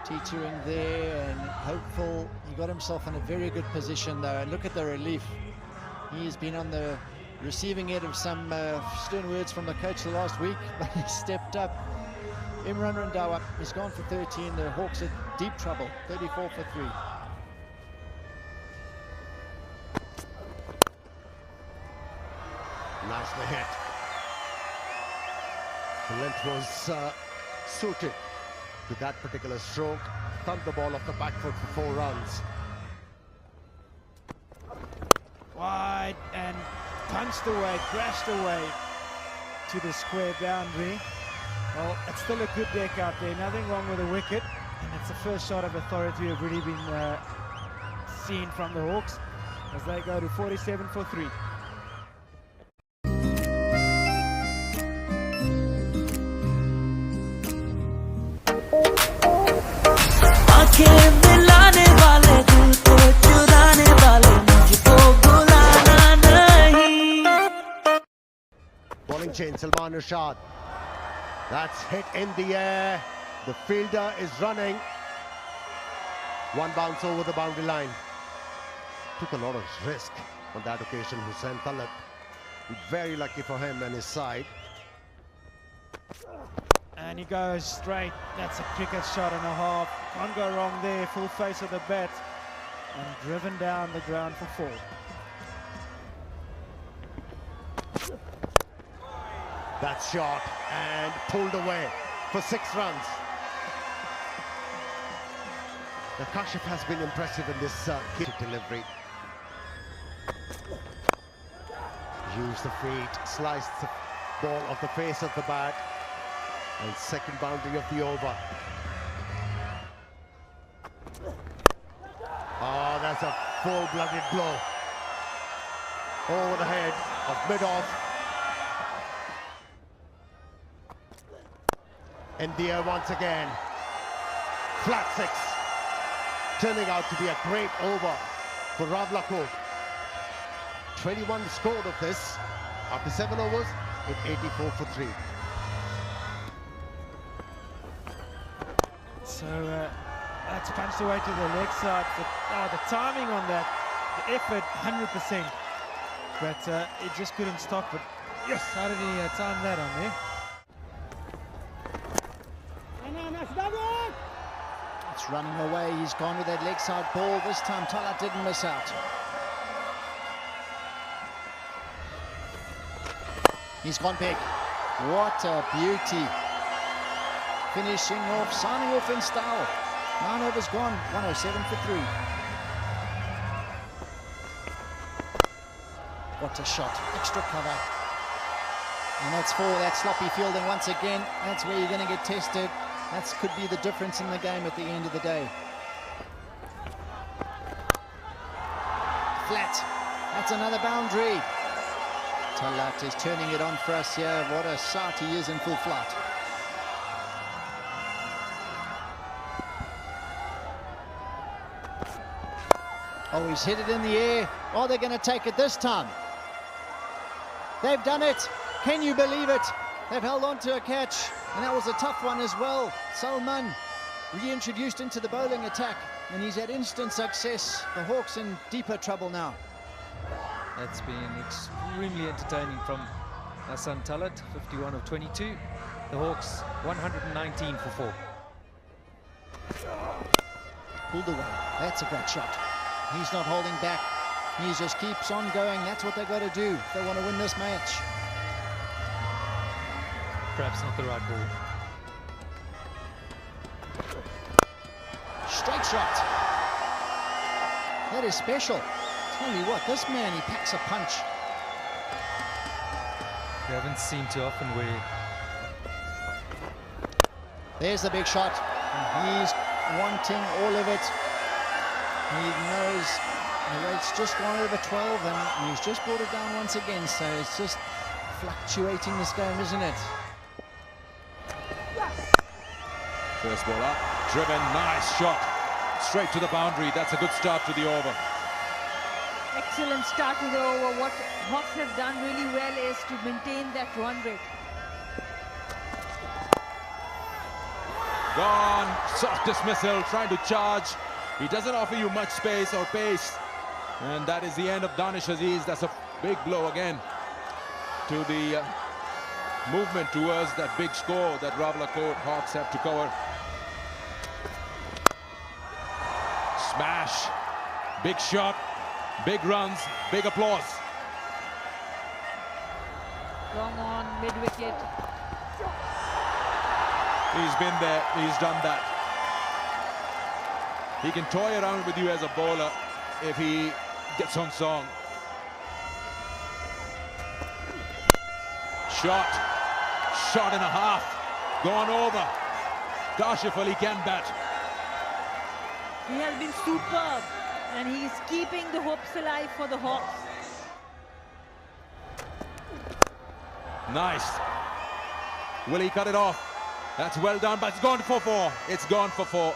teetering there and hopeful. He got himself in a very good position though. And look at the relief. He's been on the receiving end of some stern words from the coach the last week, but he stepped up. Imran Randawa is gone for 13. The Hawks are deep trouble. 34 for 3. Nicely hit. The length was suited to that particular stroke. Thumped the ball off the back foot for 4 runs. Wide and punched away, crashed away to the square boundary. Well, it's still a good deck out there. Nothing wrong with the wicket. And it's the first shot of authority we've really been seen from the Hawks as they go to 47 for 3. Bowling chain, Salman Rashad. That's hit in the air. The fielder is running. One bounce over the boundary line. Took a lot of risk on that occasion, Hussain Talat. Very lucky for him and his side. And he goes straight. That's a cricket shot and a half. Can't go wrong there. Full face of the bat. And driven down the ground for 4. That's shot and pulled away for 6 runs. The Kashif has been impressive in this kick delivery. Use the feet, slice the ball off the face of the bat. And second boundary of the over. Oh, that's a full-blooded blow. Over the head of mid-off. In the air once again. Flat 6. Turning out to be a great over for Ravlakot. 21 scored of this after 7 overs with 84 for 3. So that's punched away to the leg side. The timing on that, the effort, 100%. But it just couldn't stop it. Yes, how did he time that on there? It's running away. He's gone with that leg side ball. This time Talat didn't miss out. He's gone big. What a beauty. Finishing off, signing off in style. 9 overs gone, 107 for 3. What a shot, extra cover. And that's for that sloppy fielding once again. That's where you're going to get tested. That could be the difference in the game at the end of the day. Flat, that's another boundary. Talat is turning it on for us here. What a sight he is in full flight. Oh, he's hit it in the air. Oh, they're going to take it this time. They've done it. Can you believe it? They've held on to a catch, and that was a tough one as well. Salman reintroduced into the bowling attack, and he's had instant success. The Hawks in deeper trouble now. That's been extremely entertaining from Hassan Talat, 51 of 22. The Hawks, 119 for 4. pulled away. That's a great shot. He's not holding back. He just keeps on going. That's what they've got to do if they want to win this match. Perhaps not the right ball. Straight shot. That is special. Tell you what, this man, he packs a punch. We haven't seen too often where... There's the big shot. And he's wanting all of it. He knows the rate's just gone over 12 and he's just brought it down once again. So it's just fluctuating this game, isn't it? First ball up, driven, nice shot. Straight to the boundary. That's a good start to the over. Excellent start to the over. What Hawks have done really well is to maintain that run rate. Gone, soft dismissal, trying to charge. He doesn't offer you much space or pace. And that is the end of Danish Aziz. That's a big blow again to the movement towards that big score that Rawalakot Hawks have to cover. Smash, big shot, big runs, big applause. Long on, mid-wicket. He's been there, he's done that. He can toy around with you as a bowler if he gets on song. Shot and a half, gone over. Kashif Ali can bat. He has been superb and he's keeping the hopes alive for the Hawks. Nice. Will he cut it off? That's well done, but it's gone for 4. It's gone for 4.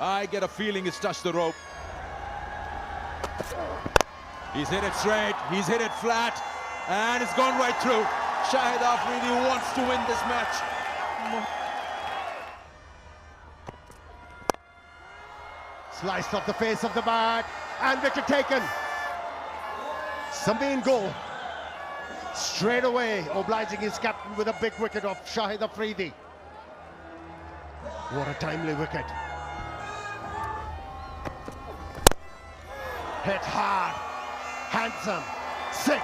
I get a feeling it's touched the rope. He's hit it straight, he's hit it flat, and it's gone right through. Shahid Afridi wants to win this match. Sliced off the face of the bat, and wicket taken. Sameen goal. Straight away, obliging his captain with a big wicket of Shahid Afridi. What a timely wicket. Hit hard, handsome, 6.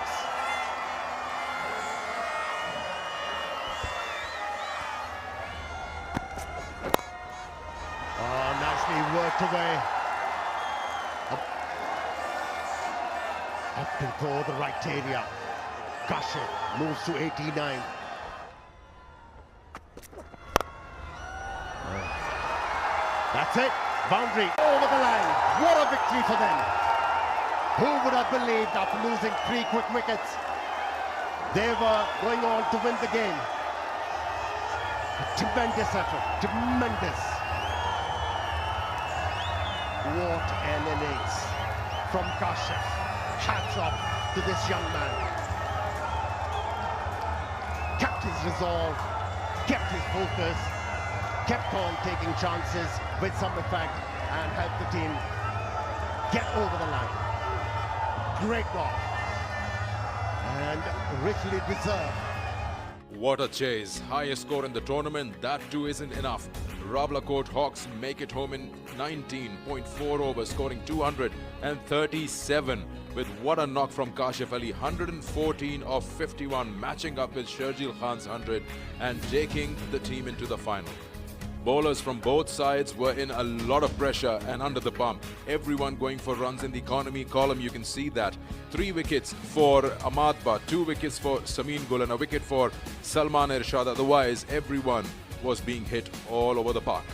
Oh, nicely worked away. Up into the right area. Kashif moves to 89. That's it, boundary over the line. What a victory for them. Who would have believed after losing 3 quick wickets, they were going on to win the game. A tremendous effort, tremendous. What an innings from Kashif. Hats off to this young man. Kept his resolve, kept his focus, kept on taking chances with some effect and helped the team get over the line. Great knock and richly deserved. What a chase. Highest score in the tournament. That too isn't enough. Rawalakot Hawks make it home in 19.4 overs, scoring 237 with what a knock from Kashif Ali. 114 of 51, matching up with Sherjeel Khan's 100 and taking the team into the final. Bowlers from both sides were in a lot of pressure and under the pump. Everyone going for runs in the economy column, you can see that. 3 wickets for Ahmad Butt, 2 wickets for Sameen Gul and a wicket for Salman Irshad. Otherwise, everyone was being hit all over the park.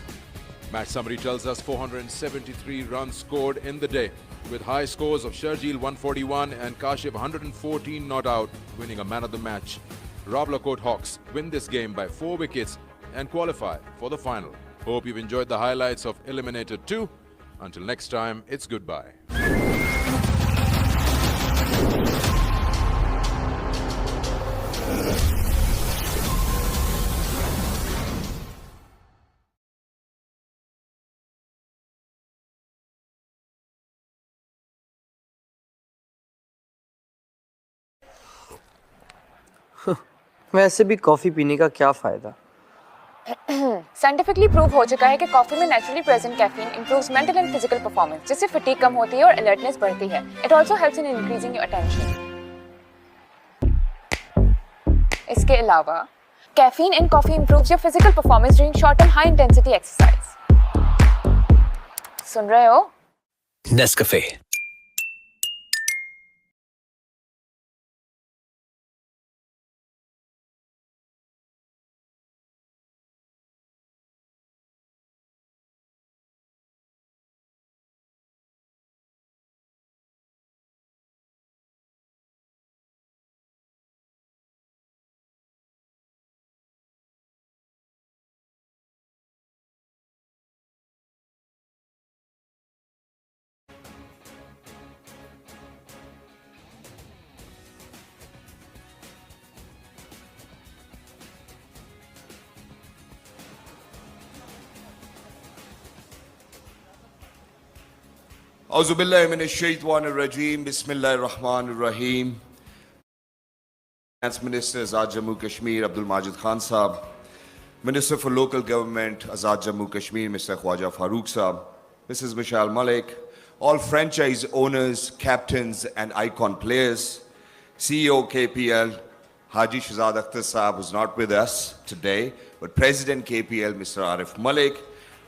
Match summary tells us 473 runs scored in the day, with high scores of Sherjeel 141 and Kashif 114 not out, winning a man of the match. Rawalakot Hawks win this game by 4 wickets and qualify for the final. Hope you've enjoyed the highlights of Eliminator 2. Until next time, it's goodbye. वैसे भी coffee पीने का क्या फ़ायदा, scientifically prove हो चुका है कि कॉफी में naturally present caffeine improves mental and physical performance, जिससे फटीग कम होती है और अलर्टनेस बढ़ती है। It also helps in increasing your attention. इसके अलावा caffeine in coffee improves your physical performance during short and high intensity exercise. सुन रहे हो? Nescafe. Auzubillahi minash shaitanir rajeem. Bismillahir Rahmanir Rahim. Finance Minister Azad Jammu Kashmir Abdul Majid Khan Sahab, Minister for Local Government Azad Jammu Kashmir Mr. Khwaja Farooq Sahab, Mrs. Michelle Malik, all franchise owners, captains and icon players, CEO KPL Haji Shahzad Akhtar Sahab, who's not with us today, but President KPL Mr. Arif Malik,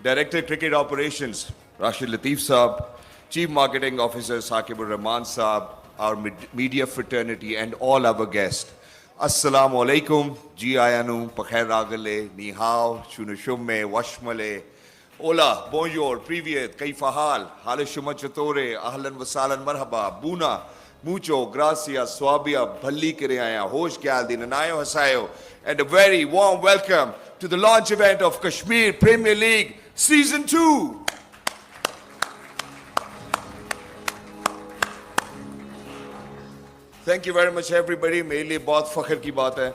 Director Cricket Operations Rashid Latif Sahab, Chief Marketing Officer Saqibur Rahman Saab, our media fraternity and all our guests. Assalamu alaikum, ji ayanu, pakhair ragale, ni hao, shunu shumme, washmale, hola, bonjour, privyet, kaifa hal, hale shuma chatore, ahlan wasalan marhaba, buna, mucho, gracias, swabia, bhalli kare aaya, hosh gyal din, anayo hasayo, and a very warm welcome to the launch event of Kashmir Premier League Season 2. Thank you very much everybody. मेरे लिए बहुत फख्र की बात है.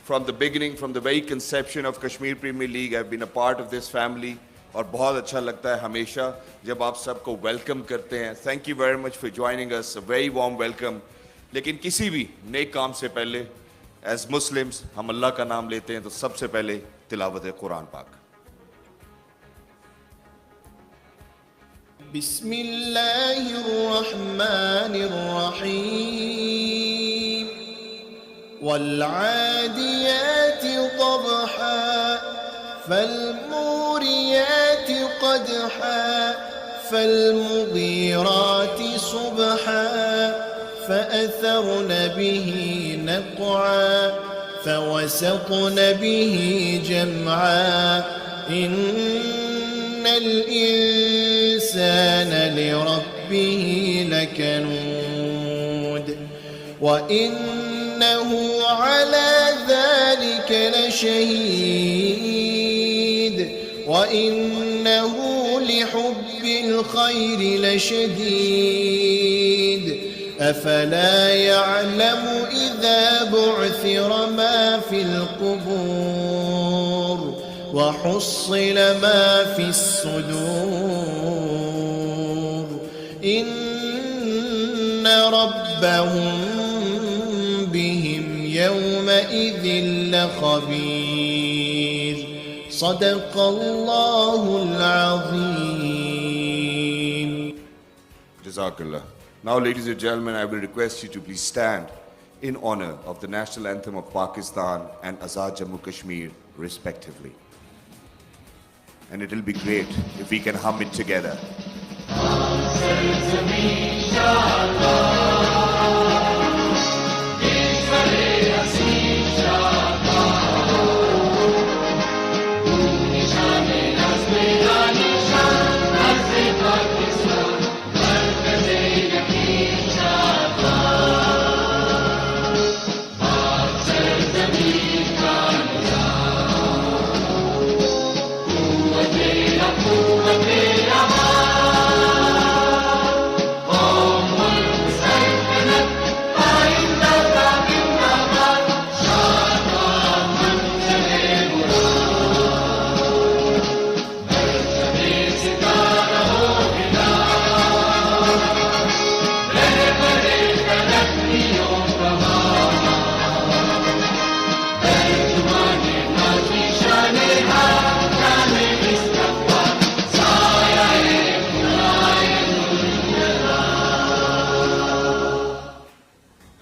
From the beginning, from the very conception of Kashmir Premier League, I've been a part of this family. और बहुत अच्छा लगता है हमेशा जब आप सबको welcome करते हैं. Thank you very much for joining us. A very warm welcome. लेकिन किसी भी नेक काम से पहले, as Muslims, हम अल्लाह का नाम लेते हैं तो सबसे पहले तिलावत है कुरान पाक. बिस्मिल्लाहिर्रहमानिर्रहीम वल्आदियात ضبحا فالموريات قدحا فالمغيرات صبحا فأثرن به نقعا فوسطن به جمعا إن الإنسان لربه لكنود وإنه على ذلك لشهيد وإنه لحب الخير لشديد أفلا يعلم إذا بعثر ما في القبور وحصل ما في الصدور إن ربهم بهم يومئذ لخبير صدق الله العظيم. Jazakallah. Now, ladies and gentlemen, I will request you to please stand in honor of the national anthem of Pakistan and Azad Jammu Kashmir, respectively. And it will be great if we can hum it together.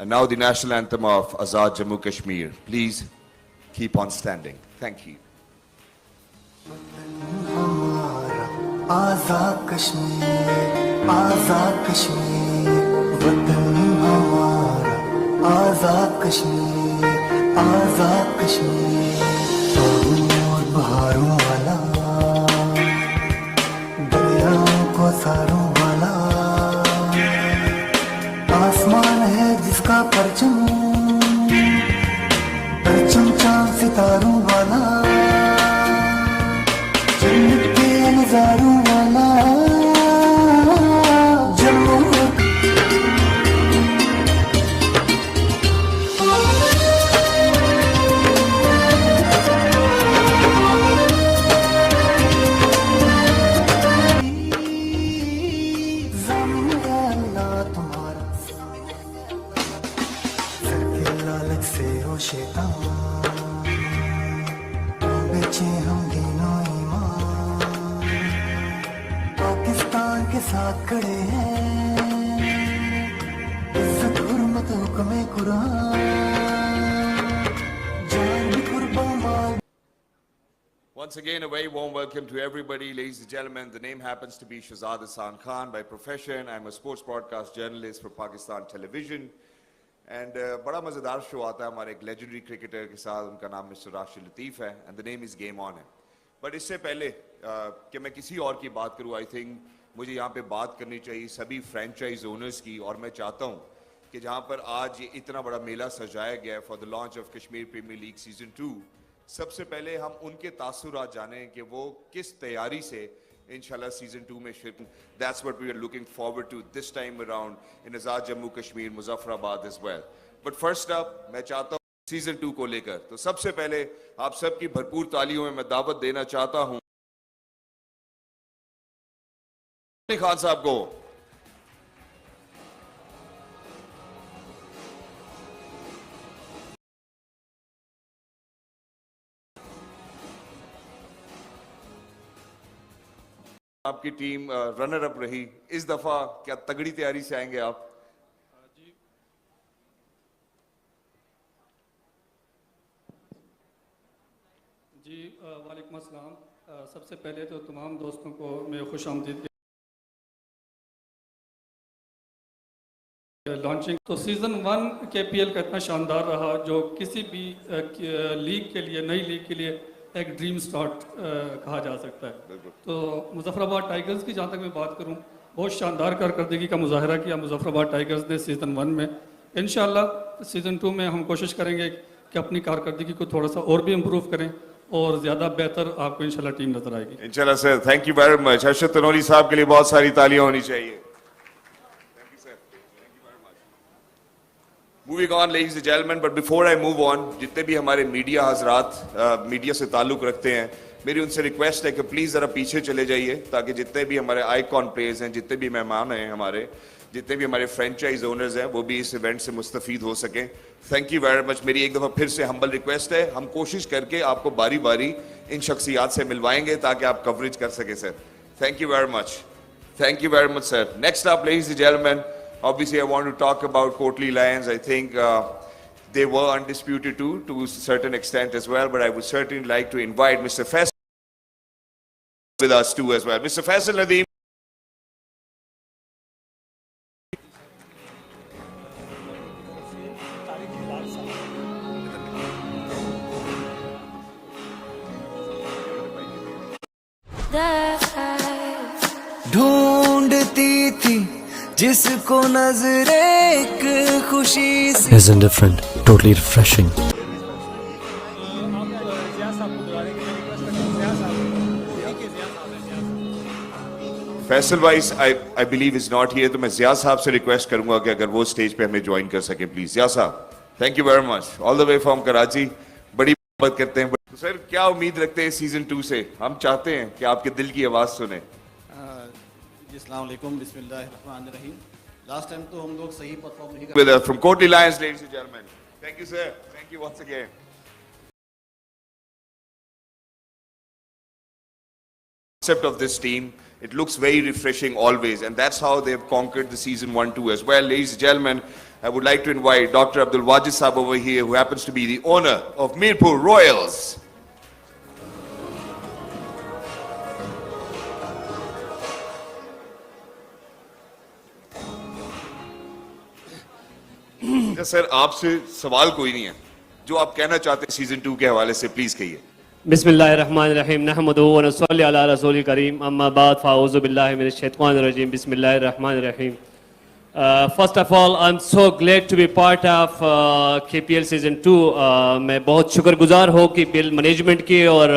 And now the national anthem of Azad Jammu Kashmir. Please keep on standing. Thank you. Azad Kashmir, Azad Kashmir, वतन हमारा, आज़ाद कश्मीर, आज़ाद कश्मीर, और बहारों वाला, दरियाओं को सारों वाला, आसमान है जिसका परचम, परचम चांद सितारों वाला, जन्नत के नज़ारों वाला, जम्मू तुम्हारा सर के लालच से हो शैतान, बेचे हम दीनो ईमान, पाकिस्तान के साथ खड़े हैं, इज्जत हुर्मत हुक्म कुरान, जान भी कुर्बान माल। Once again, a very warm welcome to everybody, ladies and gentlemen. The name happens to be Shahzad Hassan Khan by profession. I'm a sports broadcast journalist for Pakistan Television. And बड़ा मज़ेदार शो आता है हमारे एक legendary cricketer के साथ, उनका नाम मिस्टर राशिद लतीफ़ है, and the name is Game On है. But इससे पहले कि मैं किसी और की बात करूँ, I think मुझे यहाँ पे बात करनी चाहिए सभी franchise owners की, और मैं चाहता हूँ कि जहाँ पर आज ये इतना बड़ा मेला सजाया गया है for the launch of Kashmir Premier League Season 2, सबसे पहले हम उनके तासुरात जानें कि वो किस तैयारी से इंशाल्लाह सीजन 2 में शिरकत. That's what we are looking forward to this time around in Azad Jammu Kashmir, Muzaffarabad as well. But first up, मैं चाहता हूँ सीजन 2 को लेकर, तो सबसे पहले आप सबकी भरपूर तालियों में मैं दावत देना चाहता हूँ खान साहब को. आपकी टीम रनर अप रही इस दफा, क्या तगड़ी तैयारी से आएंगे आप? जी वालेकुम अस्सलाम. सबसे पहले तो तमाम दोस्तों को मैं खुश आमदीद लॉन्चिंग. तो सीज़न 1 KPL का इतना शानदार रहा जो किसी भी लीग के लिए, नई लीग के लिए एक ड्रीम स्टार्ट कहा जा सकता है. तो मुजफ्फराबाद टाइगर्स की जहाँ तक मैं बात करूँ, बहुत शानदार कारकर्दगी का मुजाहरा किया मुजफ्फराबाद टाइगर्स ने सीज़न 1 में. इंशाल्लाह सीज़न 2 में हम कोशिश करेंगे कि अपनी कारकर्दगी को थोड़ा सा और भी इम्प्रूव करें और ज़्यादा बेहतर आपको इंशाल्लाह टीम नजर आएगी. इंशाल्लाह sir. Thank you very much. Arshad Tanori साहब के लिए बहुत सारी तालियां होनी चाहिए. Moving on, ladies and gentlemen, but before I move on, जितने भी हमारे मीडिया हजरात मीडिया से ताल्लुक़ रखते हैं, मेरी उनसे रिक्वेस्ट है कि प्लीज़ ज़रा पीछे चले जाइए ताकि जितने भी हमारे आइकॉन प्लेयर्स हैं, जितने भी मेहमान हैं हमारे, जितने भी हमारे फ्रेंचाइज ओनर्स हैं, वो भी इस इवेंट से मुस्तफ़ीद हो सकें. Thank you very much. मेरी एक दफ़ा फिर से हम्बल रिक्वेस्ट है, हम कोशिश करके आपको बारी बारी इन शख्सियात से मिलवाएंगे ताकि आप कवरेज कर सकें sir. Thank you very much. Thank you very much, sir. Next up, ladies and gentlemen, obviously I want to talk about Courtly Lions. I think they were undisputed too, to a certain extent as well, but I would certainly like to invite Mr. Faisal with us too as well. Mr. Faisal Nadeem. ढूंढती थी जिसको नजरे एक खुशी से. Isn't different, totally refreshing. Faisal vice I believe is not here, तो मैं ज़िया साहब से रिक्वेस्ट करूंगा कि अगर वो स्टेज पे हमें ज्वाइन कर सके प्लीज. ज़िया साहब, thank you very much. All the way from Karachi. बड़ी बात करते हैं. तो सर क्या उम्मीद रखते हैं सीजन 2 से? हम चाहते हैं कि आपके दिल की आवाज सुने. अस्सलाम वालेकुम, बिस्मिल्लाहिर्रहमानिर्रहीम. लास्ट टाइम तो हम लोग सही परफॉर्म नहीं कर With us from Courtly Lions, ladies and gentlemen. Thank you, sir. Thank you once again. Concept of this team, it looks very refreshing always, and that's how they've conquered the season 1-2 as well. Ladies and gentlemen, I would like to invite Dr. Abdul Wajid Saab over here, who happens to be the owner of Mirpur Royals. Sir आपसे सवाल कोई नहीं है, जो आप कहना चाहते हैं सीजन 2 के हवाले से प्लीज कहिए। बिस्मिल्लाहिर्रहमानिर्रहीम नहमदुहु व नसल्ली अला रसूलिल करीम अम्मा बाद फ़ाऊज़ु बिल्लाहि मिनश शैतानिर रजीम बिस्मिल्लाहिर्रहमानिर्रहीम। First of all, I'm so glad to be part of KPL Season 2. मैं बहुत शुक्रगुजार हूँ KPL मैनेजमेंट की और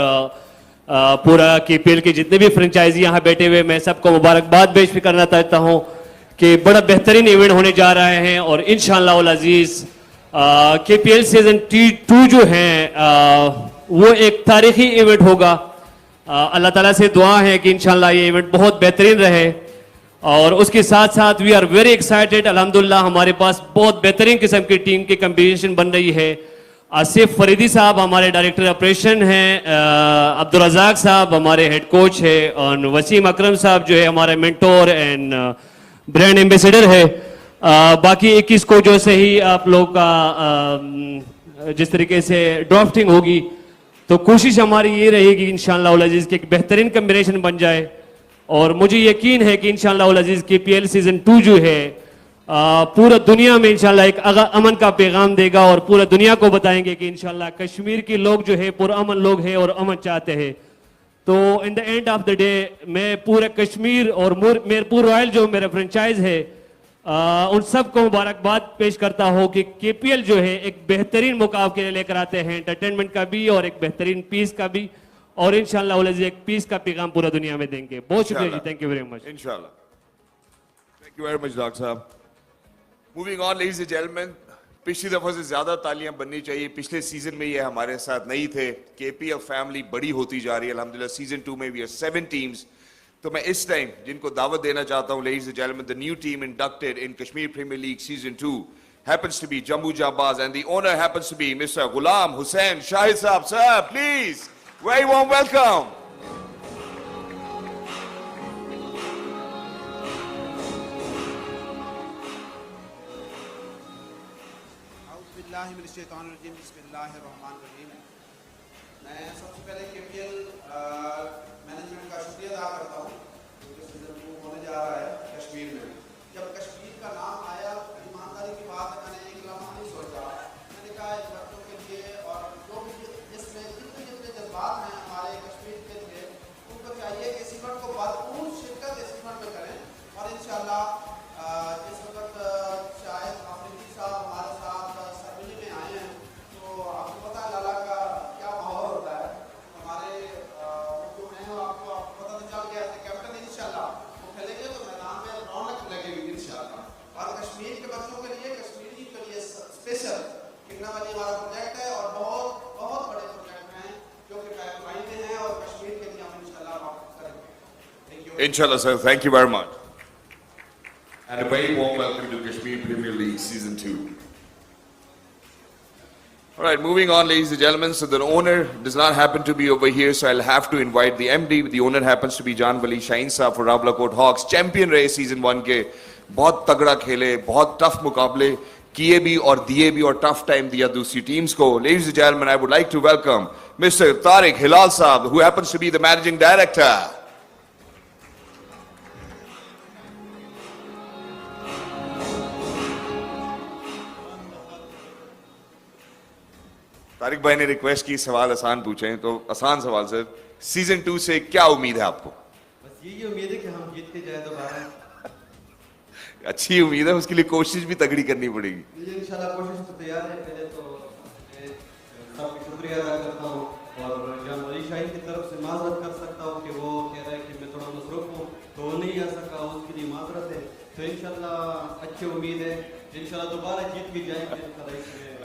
पूरा KPL के जितने भी फ्रेंचाइजी यहाँ बैठे हुए, मैं सबको मुबारकबाद पेश करना चाहता हूँ कि बड़ा बेहतरीन इवेंट होने जा रहे हैं और इंशाअल्लाह उल अजीज़ KPL सीजन 2 जो है वो एक तारीखी इवेंट होगा। अल्लाह ताला से दुआ है कि इंशाअल्लाह ये इवेंट बहुत बेहतरीन रहे और उसके साथ साथ वी आर वेरी एक्साइटेड। अल्हम्दुलिल्लाह हमारे पास बहुत बेहतरीन किस्म की टीम की कम्बिनेशन बन रही है। आसिफ फरीदी साहब हमारे डायरेक्टर ऑपरेशन हैं, अब्दुल रज़ाक साहब हमारे हेड कोच है और वसीम अकरम साहब जो है हमारे मेंटोर एंड ब्रांड एम्बेसडर है। बाकी 21 को जो से ही आप लोग का जिस तरीके से ड्राफ्टिंग होगी तो कोशिश हमारी ये रहेगी इंशाअल्लाह उल अजीज़ की एक बेहतरीन कम्बिनेशन बन जाए और मुझे यकीन है कि इंशाअल्लाह उल अजीज़ KPL सीजन 2 जो है पूरा दुनिया में इंशाअल्लाह एक अमन का पैगाम देगा और पूरा दुनिया को बताएंगे कि इंशाअल्लाह कश्मीर के लोग जो है पुरअमन लोग हैं और अमन चाहते हैं। तो in the end of the day मैं पूरा कश्मीर और मीरपुर रॉयल जो मेरा फ्रेंचाइज है उन सबको मुबारकबाद पेश करता हूँ कि KPL जो है एक बेहतरीन मुकाबले लेकर आते हैं, एंटरटेनमेंट का भी और एक बेहतरीन पीस का भी, और इंशाअल्लाह उल अज़ीज़ एक पीस का पैगाम पूरा दुनिया में देंगे। बहुत शुक्रिया जी, थैंक यू वेरी मच। इंशाअल्लाह, thank you very much doctor साहब। Moving on ladies and gentleman, पिछली दफा से ज्यादा तालियां बननी चाहिए। पिछले सीजन में ये हमारे साथ नहीं थे। KPL फैमिली बड़ी होती जा रही है अल्हम्दुलिल्लाह। सीजन 2 में वी आर 7 टीम्स। तो मैं इस टाइम जिनको दावत देना चाहता हूं, ladies and gentleman, the new team inducted in Kashmir Premier League season 2 happens to be Jammu Jambaz and the owner happens to be Mr. Ghulam Hussain Shahid Saab. Sir, please, very warm welcome. मैं सबसे पहले KPL management का शुक्रिया अदा करता हूँ जो season 2 होने जा रहा है कश्मीर में। जब कश्मीर का नाम आया, ईमानदारी की बात है, मैंने एक लम्हा नहीं सोचा। मैंने कहा इस बच्चों के लिए और जो भी इसमें जितने जज्बात हैं हमारे कश्मीर के लिए, उनको चाहिए कि इस इवेंट को भरपूर शिरकत इस इवेंट में करें और इंशाअल्लाह इस वक्त शायद अफरीदी साहब हमारे साथ सरबली में आए हैं, तो आपको पता है लाला का क्या माहौल होता है। हमारे जो हैं आपको पता तो चल गया, कैप्टन इंशाअल्लाह वो खेलेंगे तो मैदान में रौनक लगेगी इंशाअल्लाह। और कश्मीर के बच्चों के लिए, कश्मीरी के लिए स्पेशल किंगडम वाली हमारा प्रोजेक्ट है और बहुत बहुत बड़े प्रोजेक्ट हैं जो कि पाइपलाइन में हैं और कश्मीर के लिए हम इंशाअल्लाह वापस करेंगे। Thank you. Inshallah, sir. Thank you very much. And a very warm welcome to Kashmir Premier League Season 2. All right, moving on, ladies and gentlemen. So the owner does not happen to be over here, so I'll have to invite the MD. The owner happens to be Jan Wali Shaheen Saab for Rawalakot Hawks. Champion रहे Season 1 के, बहुत तगड़ा खेले, बहुत tough मुकाबले किए भी और दिए भी और टफ टाइम दिया दूसरी टीम्स को. Ladies and gentlemen, I would like to welcome Mr. Tariq Hilal Saab, who happens to be the managing director. Tariq भाई ने रिक्वेस्ट की सवाल आसान पूछें, तो आसान सवाल सर, सीजन 2 से क्या उम्मीद है आपको? बस यही उम्मीद है कि हम जीत के जाए दोबारा। अच्छी उम्मीद है, उसके लिए कोशिश भी तगड़ी करनी पड़ेगी। इंशाल्लाह कोशिश तो तैयार है। पहले तो सबका शुक्रिया अदा करता हूँ और जान वली शाहीन की तरफ से माजरत कर सकता हूँ कि वो कह रहा है कि मैं थोड़ा मसरूफ हूँ तो वो नहीं आ सका, उसके लिए माजरत है। तो इंशाल्लाह अच्छी उम्मीद है, इंशाल्लाह दोबारा जीत के जाएंगे।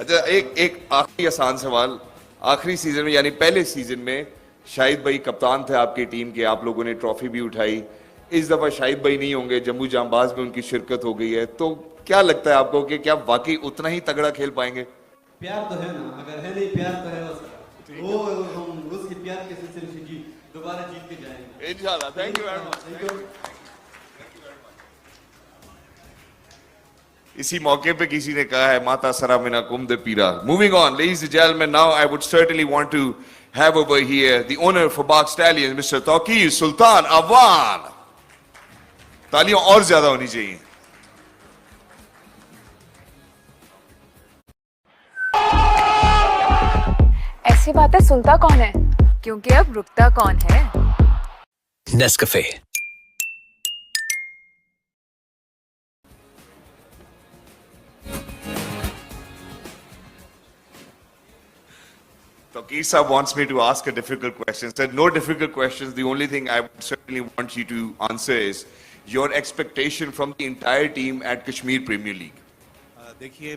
अच्छा, एक आखिरी आसान सवाल, आखिरी सीजन में यानी पहले सीजन में शाहिद भाई कप्तान थे आपकी टीम के, आप लोगों ने ट्रॉफी भी उठाई। इस दफा शाहिद भाई नहीं होंगे, जम्मू जांबाज में उनकी शिरकत हो गई है, तो क्या लगता है आपको कि क्या वाकई उतना ही तगड़ा खेल पाएंगे? प्यार तो है ना, अगर है नहीं प्यार तो है वो हम उसके प्यार के सिलसिले से दोबारा जीत के जाएंगे इंशाल्लाह। Thank you very much. इसी मौके पे किसी ने कहा है माता सरा मिना कुम दे पीरा. Moving on, ladies and gentlemen, now I would certainly want to have over here the owner for Bak Stallions, Mr. Tawqir Sultan Awan. तालियां और ज्यादा होनी चाहिए. ऐसी बातें सुनता कौन है, क्योंकि अब रुकता कौन है. Nescafe. Tawqir Saab wants me to ask a difficult question. Said no difficult questions. The only thing I would certainly want you to answer is your expectation from the entire team at Kashmir Premier League. देखिए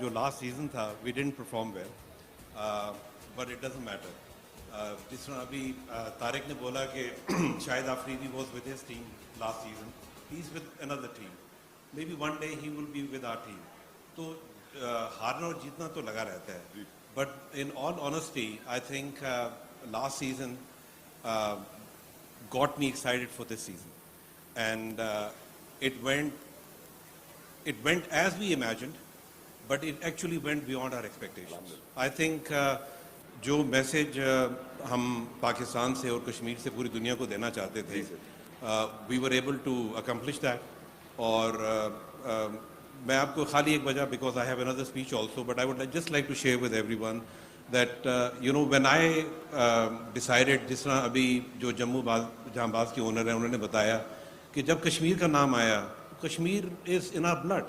जो last season था we didn't perform well but it doesn't matter. जिस तरह अभी तारिक ने बोला कि Shahid Afridi was with his team last season, he is with another team, maybe one day he will be with our team. तो हारना और जीतना तो लगा रहता है. But in all honesty I think last season got me excited for this season and it went as we imagined, but it actually went beyond our expectations. I think जो message हम पाकिस्तान से और कश्मीर से पूरी दुनिया को देना चाहते थे, we were able to accomplish that. और मैं आपको खाली एक वजह, because I have another speech also, but I would just like to share with everyone that you know when I decided, जिस तरह अभी जो जम्मू जहांबाज के ओनर हैं उन्होंने बताया कि जब कश्मीर का नाम आया, Kashmir is in our blood.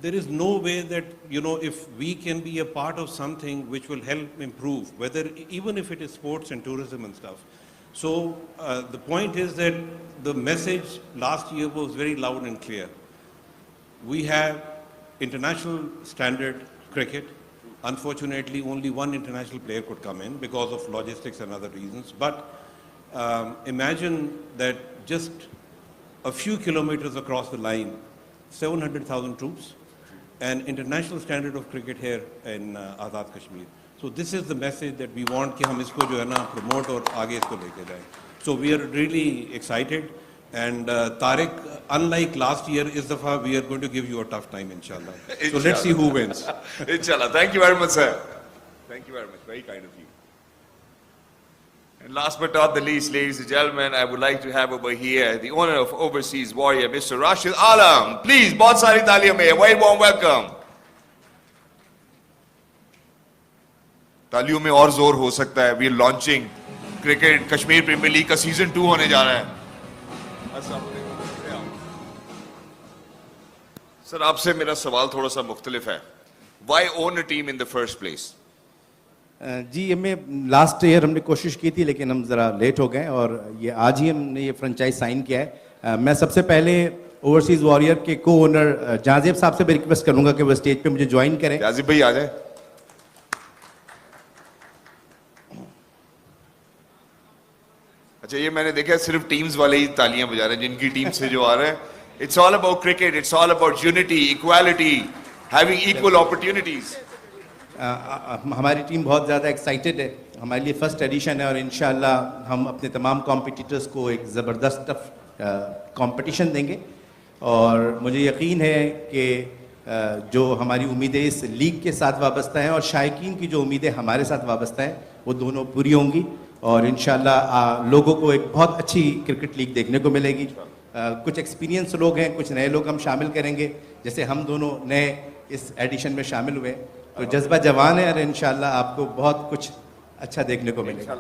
There is no way that, you know, if we can be a part of something which will help improve, whether even if it is sports and tourism and stuff. So the point is that the message last year was very loud and clear. We have international standard cricket. Unfortunately, only one international player could come in because of logistics and other reasons. But imagine that just a few kilometers across the line, 700,000 troops, and international standard of cricket here in Azad Kashmir. So this is the message that we want कि हम इसको जो है ना promote और आगे इसको लेके जाएं. So we are really excited, and Tariq, unlike last year, इस दफा we are going to give you a tough time, inshallah. So let's see who wins. Inshallah. Thank you very much, sir. Thank you very much. Very kind of you. And last but not the least, ladies and gentlemen, I would like to have over here the owner of Overseas Warrior, Mr. Rashid Alam. Please, बहुत सारी तालियों में, very warm welcome. तालियों में और जोर हो सकता है. We are launching cricket Kashmir Premier League का season 2 होने जा रहा है. सर, आपसे मेरा सवाल थोड़ा सा मुख्तलिफ है. Why own a team in the first place? जी, हमें लास्ट ईयर हमने कोशिश की थी, लेकिन हम ज़रा लेट हो गए और ये आज ही हमने ये फ्रेंचाइज साइन किया है. मैं सबसे पहले ओवरसीज़ वॉरियर के को ओनर जाजिब साहब से भी रिक्वेस्ट करूंगा कि वो स्टेज पे मुझे ज्वाइन करें. जाजिब भाई आ जाए. अच्छा, ये मैंने देखा सिर्फ टीम्स वाले ही तालियां बजा रहे हैं, जिनकी टीम से जो आ रहे हैं. It's all about cricket, it's all about unity, equality, having equal opportunities. हमारी टीम बहुत ज़्यादा एक्साइटेड है. हमारे लिए फर्स्ट एडिशन है और इंशाल्लाह हम अपने तमाम कॉम्पिटिटर्स को एक ज़बरदस्त टफ कॉम्पिटिशन देंगे. और मुझे यकीन है कि जो हमारी उम्मीदें इस लीग के साथ वाबस्ता हैं और शायकीन की जो उम्मीदें हमारे साथ वाबस्ता हैं, वो दोनों पूरी होंगी और इंशाल्लाह लोगों को एक बहुत अच्छी क्रिकेट लीग देखने को मिलेगी. कुछ एक्सपीरियंस लोग हैं, कुछ नए लोग हम शामिल करेंगे, जैसे हम दोनों नए इस एडिशन में शामिल हुए. तो जज्बा जवान है और इंशाल्लाह आपको बहुत कुछ अच्छा देखने को मिलेगा.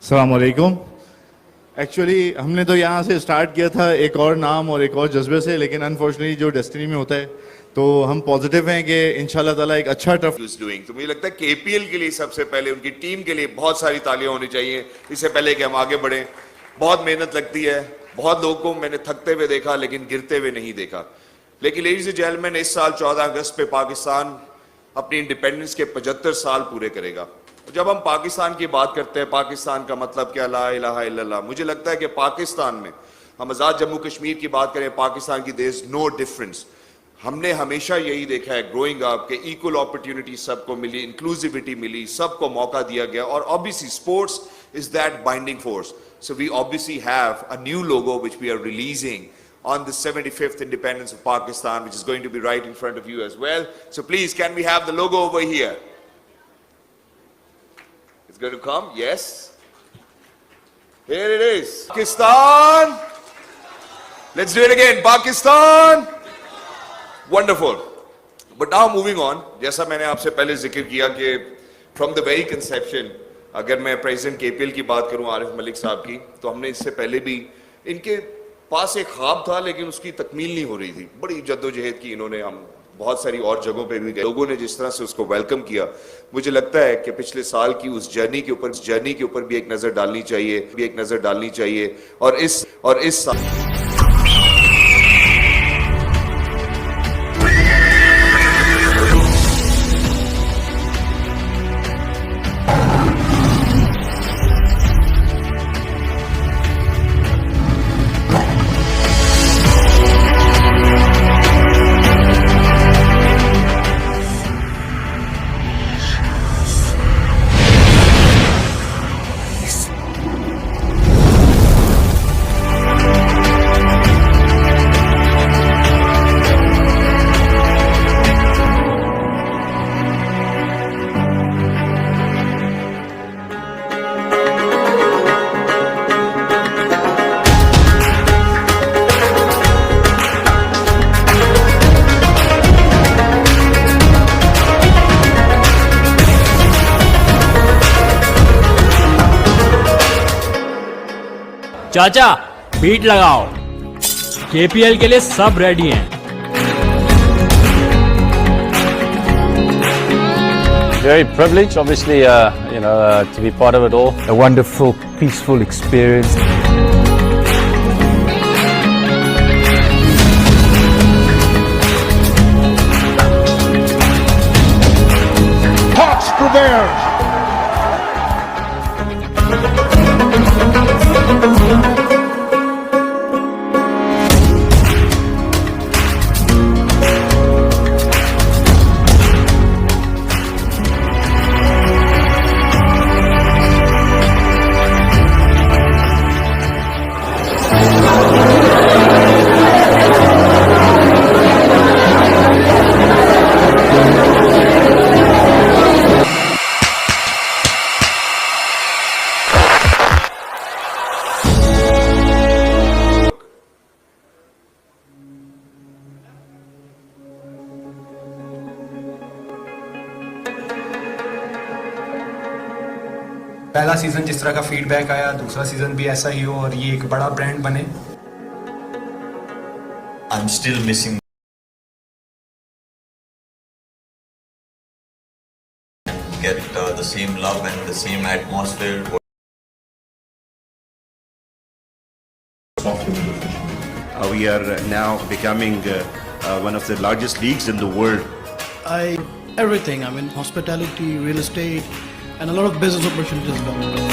अस्सलाम वालेकुम. एक्चुअली हमने तो यहाँ से स्टार्ट किया था एक और नाम और एक और जज्बे से, लेकिन अनफॉर्चुनेटली जो डेस्टिनी में होता है तो हम पॉजिटिव हैं कि इंशाल्लाह ताला एक अच्छा टफ डूइंग. तो मुझे लगता है केपीएल के लिए सबसे पहले उनकी टीम के लिए बहुत सारी तालियां होनी चाहिए इससे पहले कि हम आगे बढ़ें. बहुत मेहनत लगती है, बहुत लोगों को मैंने थकते हुए देखा लेकिन गिरते हुए नहीं देखा. लेकिन लेडीज एंड जेंटलमैन, इस साल 14 अगस्त पे पाकिस्तान अपनी इंडिपेंडेंस के 75 साल पूरे करेगा. जब हम पाकिस्तान की बात करते हैं, पाकिस्तान का मतलब क्या, ला इलाहा इल्लल्लाह. मुझे लगता है कि पाकिस्तान में हम आज़ाद जम्मू कश्मीर की बात करें, पाकिस्तान की देयर इज नो डिफरेंस. हमने हमेशा यही देखा है ग्रोइंग अप के इक्वल अपॉर्चुनिटी सबको मिली, इंक्लूसिविटी मिली, सबको मौका दिया गया. और obviously sports is that binding force. So we obviously have a new logo which we are releasing on the 75th independence of Pakistan, which is going to be right in front of you as well. So please, can we have the logo over here? It's going to come, yes. Here it is. Pakistan. Let's do it again. Pakistan. Wonderful. But now moving on, जैसा मैंने आपसे पहले जिक्र किया कि from the very conception, अगर मैं president KPL की बात करूं आरिफ मलिक साहब की, तो हमने इससे पहले भी इनके पास एक ख्वाब था लेकिन उसकी तकमील नहीं हो रही थी. बड़ी जद्दोजहद की इन्होंने, हम बहुत सारी और जगहों पे भी गए, लोगों ने जिस तरह से उसको वेलकम किया, मुझे लगता है कि पिछले साल की उस जर्नी के ऊपर भी एक नजर डालनी चाहिए और इस साल चाचा बीट लगाओ, KPL के लिए सब रेडी हैं. Very privileged, obviously, to be part of it all. A wonderful, peaceful experience. Hawks prevail. पहला सीजन जिस तरह का फीडबैक आया, दूसरा सीजन भी ऐसा ही हो और ये एक बड़ा ब्रांड बने. I'm still missing get the same love and the same atmosphere. We are now becoming one of the largest leagues in the world. Everything. I mean, hospitality, real estate, and a lot of business opportunities coming up.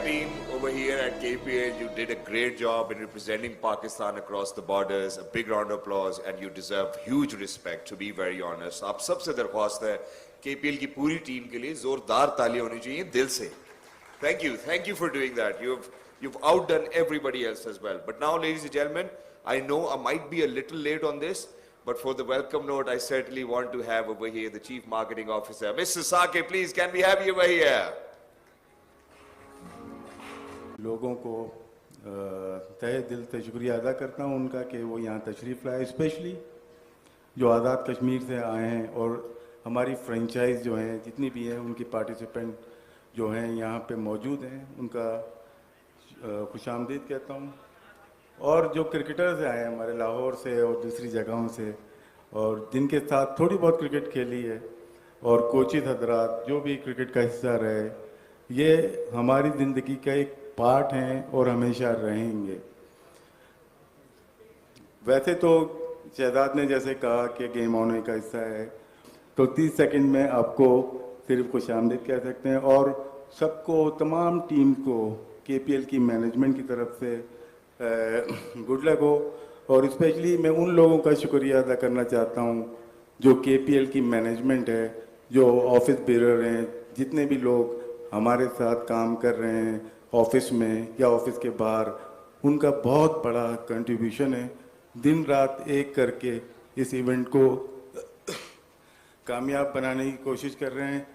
Team over here at KPL, you did a great job in representing Pakistan across the borders. A big round of applause, and you deserve huge respect, to be very honest. आप सबसे दरख्वास्त है KPL की पूरी team के लिए जोरदार तालियां होनी चाहिए दिल से. Thank you for doing that. You've outdone everybody else as well. But now, ladies and gentlemen, I know I might be a little late on this, but for the welcome note, I certainly want to have over here the Chief Marketing Officer, Mr. Sake. Please, can we have you over here? लोगों को तहे दिल से शुक्रिया अदा करता हूँ उनका कि वो यहाँ तशरीफ़ लाए, स्पेशली जो आज़ाद कश्मीर से आए हैं और हमारी फ्रेंचाइज जो हैं जितनी भी हैं उनकी पार्टिसिपेंट जो हैं यहाँ पे मौजूद हैं, उनका खुशामदीद कहता हूँ. और जो क्रिकेटर्स आए हैं हमारे लाहौर से और दूसरी जगहों से, और जिनके साथ थोड़ी बहुत क्रिकेट खेली है, और कोचिज हजरात जो भी क्रिकेट का हिस्सा रहे, ये हमारी ज़िंदगी का एक पार्ट हैं और हमेशा रहेंगे। वैसे तो शहजाद ने जैसे कहा कि गेम ऑन का हिस्सा है, तो 30 सेकंड में आपको सिर्फ खुशामदीद कह सकते हैं, और सबको, तमाम टीम को, KPL की मैनेजमेंट की तरफ से गुड लक हो। और स्पेशली मैं उन लोगों का शुक्रिया अदा करना चाहता हूँ जो KPL की मैनेजमेंट है, जो ऑफिस बेरर हैं, जितने भी लोग हमारे साथ काम कर रहे हैं ऑफिस में या ऑफिस के बाहर, उनका बहुत बड़ा कंट्रीब्यूशन है। दिन रात एक करके इस इवेंट को कामयाब बनाने की कोशिश कर रहे हैं।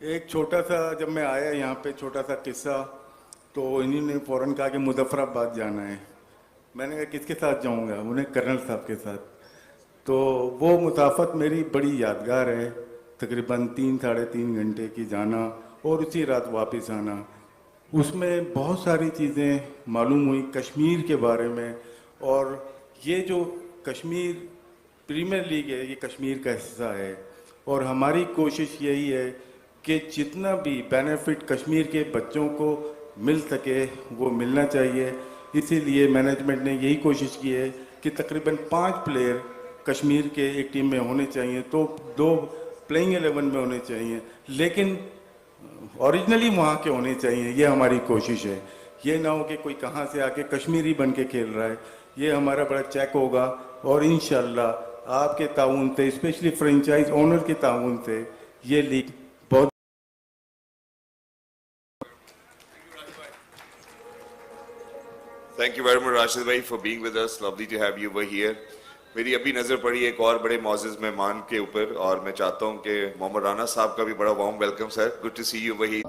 एक छोटा सा, जब मैं आया यहाँ पे, छोटा सा किस्सा, तो इन्हीं ने फ़ौरन कहा कि मुजफ्फराबाद जाना है। मैंने कहा किसके साथ जाऊँगा? उन्हें कर्नल साहब के साथ। तो वो मुसाफत मेरी बड़ी यादगार है, तकरीबन 3-3.5 घंटे की जाना और उसी रात वापस आना। उसमें बहुत सारी चीज़ें मालूम हुई कश्मीर के बारे में, और ये जो कश्मीर प्रीमियर लीग है, ये कश्मीर का हिस्सा है, और हमारी कोशिश यही है कि जितना भी बेनिफिट कश्मीर के बच्चों को मिल सके वो मिलना चाहिए। इसीलिए मैनेजमेंट ने यही कोशिश की है कि तकरीबन 5 प्लेयर कश्मीर के एक टीम में होने चाहिए, तो 2 प्लेइंग 11 में होने चाहिए, लेकिन ओरिजिनली वहाँ के होने चाहिए। ये हमारी कोशिश है। ये ना हो कि कोई कहाँ से आके कश्मीरी बन के खेल रहा है। ये हमारा बड़ा चेक होगा, और इंशाल्लाह आपके ताउन से, स्पेशली फ्रेंचाइज ओनर के ताउन से, ये लीग बहुत। Thank you very much, Rashid bhai, for being with us. Lovely to have you over here. मेरी अभी नज़र पड़ी एक और बड़े मौजूद मेहमान के ऊपर, और मैं चाहता हूं कि मोहम्मद राना साहब का भी बड़ा warm welcome sir. Good to see you वही।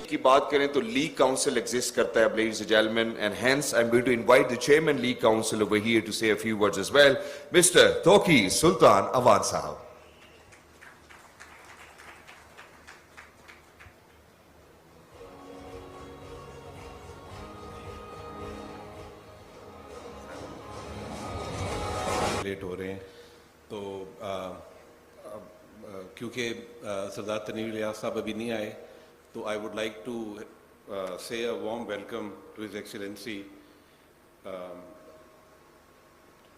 की बात करें तो लीग काउंसिल एग्जिस्ट करता है, ladies and gentlemen, and hence I'm going to invite the chairman league council over here to say a few words as well, Mr. Toki Sultan Awan Sahab. Late हो रहे हैं, तो क्योंकि सरदार तनवीर इलियास साहब अभी नहीं आए, तो आई would like to say a warm welcome to his Excellency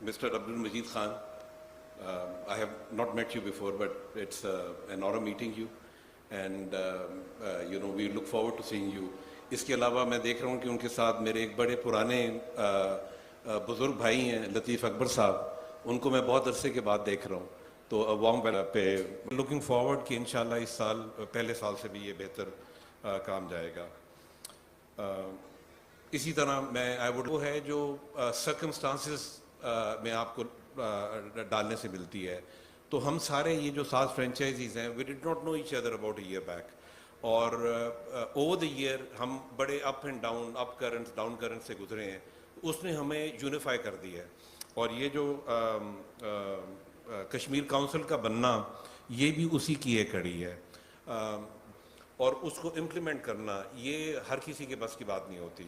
Mister Abdul Majid Khan. I have not met you before, but it's an honour meeting you, and you know we look forward to seeing you. इसके अलावा मैं देख रहा हूँ कि उनके साथ मेरे एक बड़े पुराने बुज़ुर्ग भाई हैं लतीफ़ अकबर साहब, उनको मैं बहुत अरसे के बाद देख रहा हूँ, तो वार्म वेलकम पे लुकिंग फॉरवर्ड कि इंशाल्लाह इस साल, पहले साल से भी ये बेहतर काम जाएगा. इसी तरह मैं आई वुड, वो है जो सर्कमस्टांसेस में आपको डालने से मिलती है, तो हम सारे ये जो 7 फ्रेंचाइजीज हैं, we did not know each other about a year back, और ओवर द ईयर हम बड़े up and down, up currents down current से गुजरे हैं, उसने हमें यूनिफाई कर दिया है. और ये जो कश्मीर काउंसिल का बनना, ये भी उसी की एक कड़ी है, और उसको इम्प्लीमेंट करना ये हर किसी के बस की बात नहीं होती.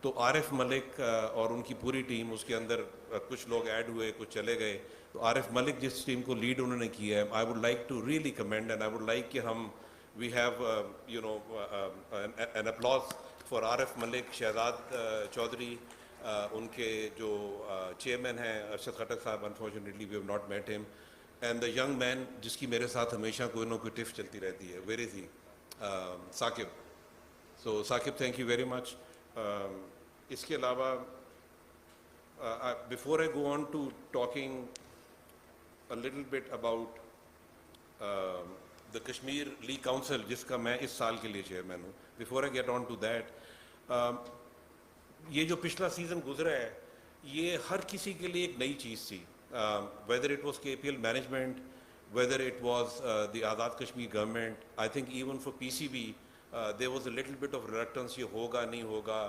तो आरिफ मलिक और उनकी पूरी टीम, उसके अंदर कुछ लोग ऐड हुए, कुछ चले गए, तो आरिफ मलिक जिस टीम को लीड उन्होंने किया है, I would like to really commend, and I would like कि हम we have you know an applause for Arif Malik, Shahzad Chaudhry, उनके जो चेयरमैन हैं अरशद खटक साहब, unfortunately we have not met him, and the young man जिसकी मेरे साथ हमेशा कोई ना कोई टिफ चलती रहती है, where is he, Saqib. So Saqib, thank you very much. इसके अलावा before I go on to talking a little bit about the Kashmir League Council, जिसका मैं इस साल के लिए चेयरमैन हूँ, before I get on to that, ये जो पिछला सीज़न गुजरा है, ये हर किसी के लिए एक नई चीज़ थी, whether it was KPL management, whether it was the Azad Kashmir government. I think even for PCB there was a little bit of reluctance, ये होगा नहीं होगा,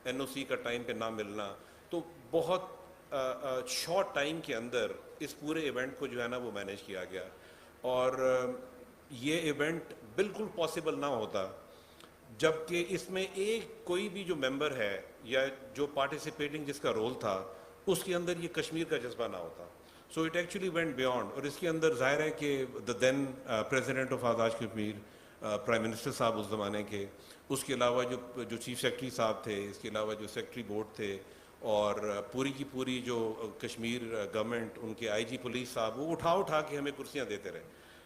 NOC का टाइम पे ना मिलना. तो बहुत शॉर्ट टाइम के अंदर इस पूरे इवेंट को जो है ना वो मैनेज किया गया, और ये इवेंट बिल्कुल पॉसिबल ना होता जबकि इसमें एक कोई भी जो मेंबर है या जो पार्टिसिपेटिंग जिसका रोल था उसके अंदर ये कश्मीर का जज्बा ना होता. So it actually went beyond. और इसके अंदर जाहिर है कि the then president of Azad Kashmir, prime minister साहब उस ज़माने के, उसके अलावा जो चीफ सेक्रेटरी साहब थे, इसके अलावा जो सेक्रेटरी बोर्ड थे, और पूरी की पूरी जो कश्मीर गवर्नमेंट, उनके आईजी पुलिस साहब, वो उठा उठा के हमें कुर्सियां देते रहे.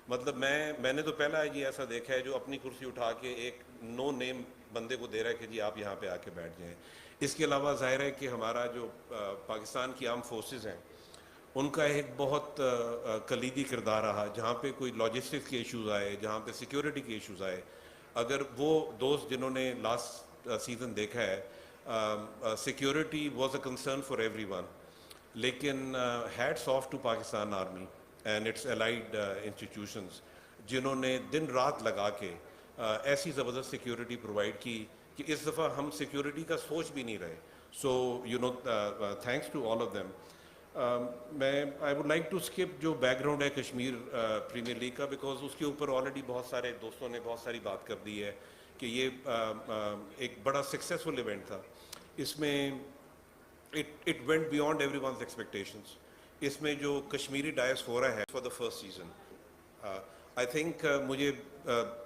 मतलब मैंने तो पहला आईजी ऐसा देखा है जो अपनी कुर्सी उठा के एक नो नेम बंदे को दे रहा है कि जी आप यहाँ पे आके बैठ जाएं. इसके अलावा जाहिर है कि हमारा जो पाकिस्तान की आर्म फोर्सेस हैं उनका एक बहुत कलीदी किरदार रहा. जहाँ पे कोई लॉजिस्टिक्स के इश्यूज़ आए, जहाँ पे सिक्योरिटी के इश्यूज़ आए, अगर वो दोस्त जिन्होंने लास्ट सीज़न देखा है, security was a concern for everyone. लेकिन hats off to Pakistan army and its allied institutions जिन्होंने दिन रात लगा के ऐसी ज़बरदस्त सिक्योरिटी प्रोवाइड की कि इस दफ़ा हम सिक्योरिटी का सोच भी नहीं रहे. So you know, thanks to all of them. I would like to skip जो बैकग्राउंड है कश्मीर प्रीमियर लीग का, बिकॉज उसके ऊपर ऑलरेडी बहुत सारे दोस्तों ने बहुत सारी बात कर दी है कि ये एक बड़ा सक्सेसफुल इवेंट था. इसमें it went beyond everyone's expectations. इसमें जो कश्मीरी डायस्पोरा है for the first season, I think मुझे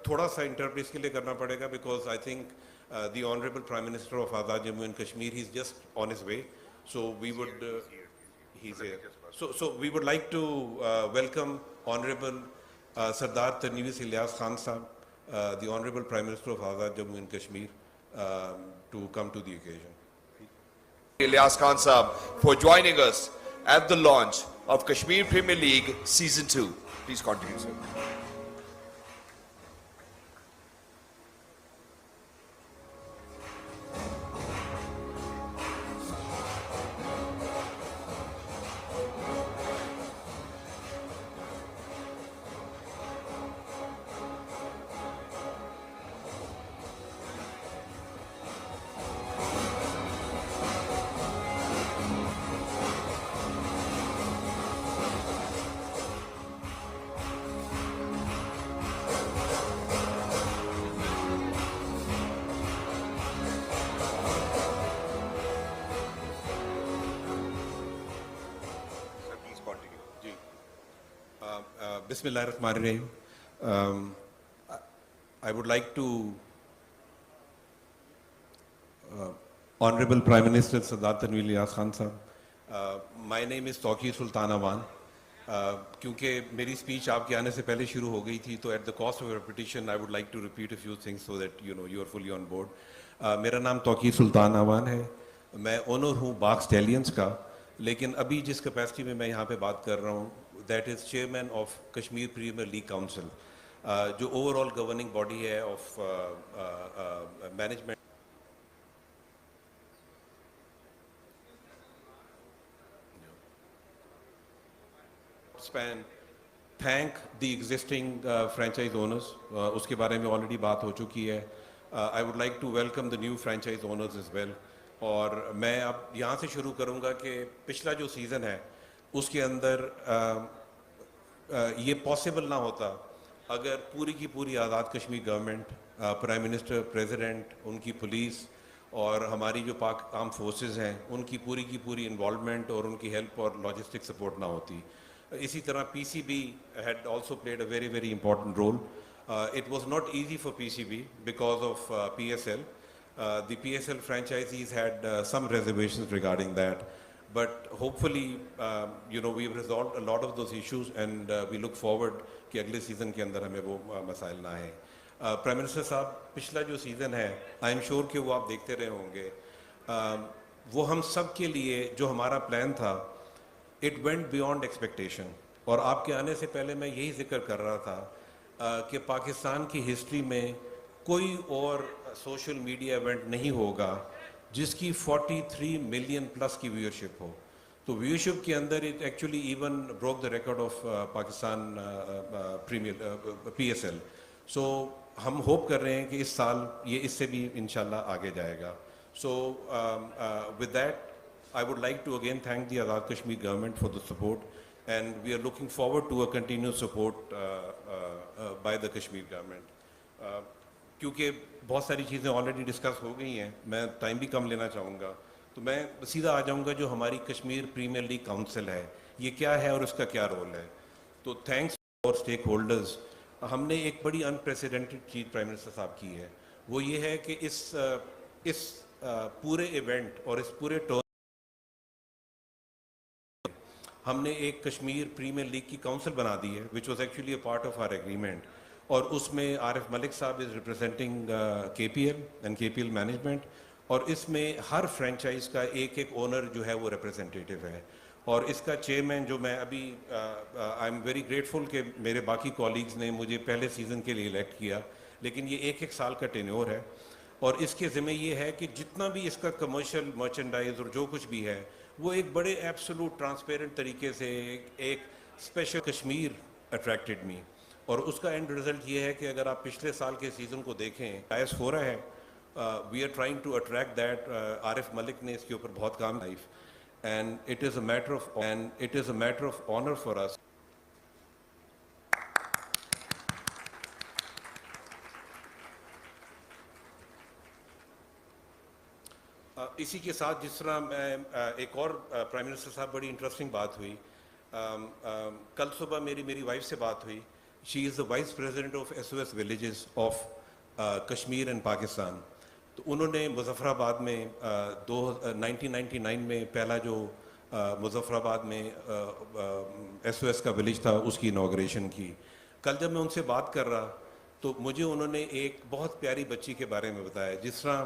थोड़ा सा इंटरप्रेट इसके लिए करना पड़ेगा, because I think the honourable prime minister of Azad Jammu and Kashmir, he is just on his way. So we would he's here. So we would like to welcome Honorable Sardar Tanveer Ilyas Khan Sahab, the Honorable Prime Minister of Azad Jammu and Kashmir, to come to the occasion. Ilyas Khan Sahab for joining us at the launch of Kashmir Premier League Season 2. Please continue, sir. Bismillahirrahmanirrahim. I would like to Honorable Prime Minister Sardar Tanveer Ilyas Khan Sahab, my name is Tawqir Sultan Awan. क्योंकि मेरी speech आपके आने से पहले शुरू हो गई थी, तो at the cost of repetition I would like to repeat a few things so that you know you are fully on board. मेरा नाम तौकीर सुल्तान अवान है. मैं ओनर हूँ बाग स्टैलियंस का, लेकिन अभी जिस कैपेसिटी में मैं यहाँ पे बात कर रहा हूँ, that is chairman of Kashmir Premier League Council, जो ओवरऑल गवर्निंग बॉडी है of management. Span thank the existing franchise owners, उसके बारे में ऑलरेडी बात हो चुकी है. I would like to welcome the new franchise owners as well. और मैं अब यहाँ से शुरू करूँगा कि पिछला जो सीज़न है उसके अंदर ये पॉसिबल ना होता अगर पूरी की पूरी Azad Kashmir government, prime minister, president, उनकी पुलिस और हमारी जो पाक आर्म फोर्सेस हैं, उनकी की पूरी इन्वॉल्वमेंट और उनकी हेल्प और लॉजिस्टिक सपोर्ट ना होती. इसी तरह PCB had also played a very very important role. It was not easy for PCB because of PSL. The PSL franchisees had some reservations regarding that, but hopefully you know we've resolved a lot of those issues and we look forward कि अगले season के अंदर हमें वो मसाइल ना है. Prime minister साहब, पिछला जो सीज़न है आई एम श्योर कि वो आप देखते रहे होंगे. वो हम सब के लिए जो हमारा प्लान था, इट वेंट बियॉन्ड एक्सपेक्टेशन. और आपके आने से पहले मैं यही जिक्र कर रहा था कि पाकिस्तान की हिस्ट्री में कोई और सोशल मीडिया इवेंट नहीं होगा जिसकी 43 मिलियन प्लस की व्यूअरशिप हो. तो व्यूअरशिप के अंदर it actually even broke the record of Pakistan Premier PSL. So हम होप कर रहे हैं कि इस साल ये इससे भी इंशाल्लाह आगे जाएगा. So with that I would like to again thank the Azad Kashmir government for the support, and we are looking forward to a continued support by the Kashmir government. क्योंकि बहुत सारी चीज़ें ऑलरेडी डिस्कस हो गई हैं, मैं time भी कम लेना चाहूँगा, तो मैं सीधा आ जाऊँगा जो हमारी कश्मीर प्रीमियर लीग काउंसिल है, ये क्या है और उसका क्या रोल है। तो थैंक्स फॉर स्टेक होल्डर्स। हमने एक बड़ी अनप्रेसिडेंटेड चीज़ प्राइम मिनिस्टर साहब की है, वो ये है कि इस पूरे इवेंट और इस पूरे टूर हमने एक कश्मीर प्रीमियर लीग की काउंसिल बना दी है, which was actually a part of our agreement, और उसमें आरिफ मलिक साहब is representing KPL and KPL management, और इसमें हर फ्रेंचाइज का एक एक ओनर जो है वो रिप्रेजेंटेटिव है, और इसका चेयरमैन जो मैं अभी आई एम वेरी ग्रेटफुल कि मेरे बाकी कॉलीग्स ने मुझे पहले सीज़न के लिए इलेक्ट किया, लेकिन ये एक साल का टेन्योर है, और इसके ज़िम्मे ये है कि जितना भी इसका कमर्शियल मर्चेंडाइज और जो कुछ भी है वो एक बड़े एब्सोल्यूट ट्रांसपेरेंट तरीके से एक स्पेशल कश्मीर अट्रैक्टेड मी, और उसका एंड रिजल्ट ये है कि अगर आप पिछले साल के सीज़न को देखें, आयस हो रहा है, we are trying to attract that. Arif Malik ने इसके ऊपर बहुत काम लाइफ, and it is a matter of honour for us. इसी के साथ जिस तरह मैं एक और प्राइम मिनिस्टर साहब बड़ी इंटरेस्टिंग बात हुई, कल सुबह मेरी वाइफ से बात हुई, she is the vice president of SOS villages of Kashmir and Pakistan. तो उन्होंने मुजफ्फराबाद में 1999 में पहला जो मुजफ्फराबाद में SOS का विलेज था उसकी इनॉग्रेशन की। कल जब मैं उनसे बात कर रहा तो मुझे उन्होंने एक बहुत प्यारी बच्ची के बारे में बताया, जिस तरह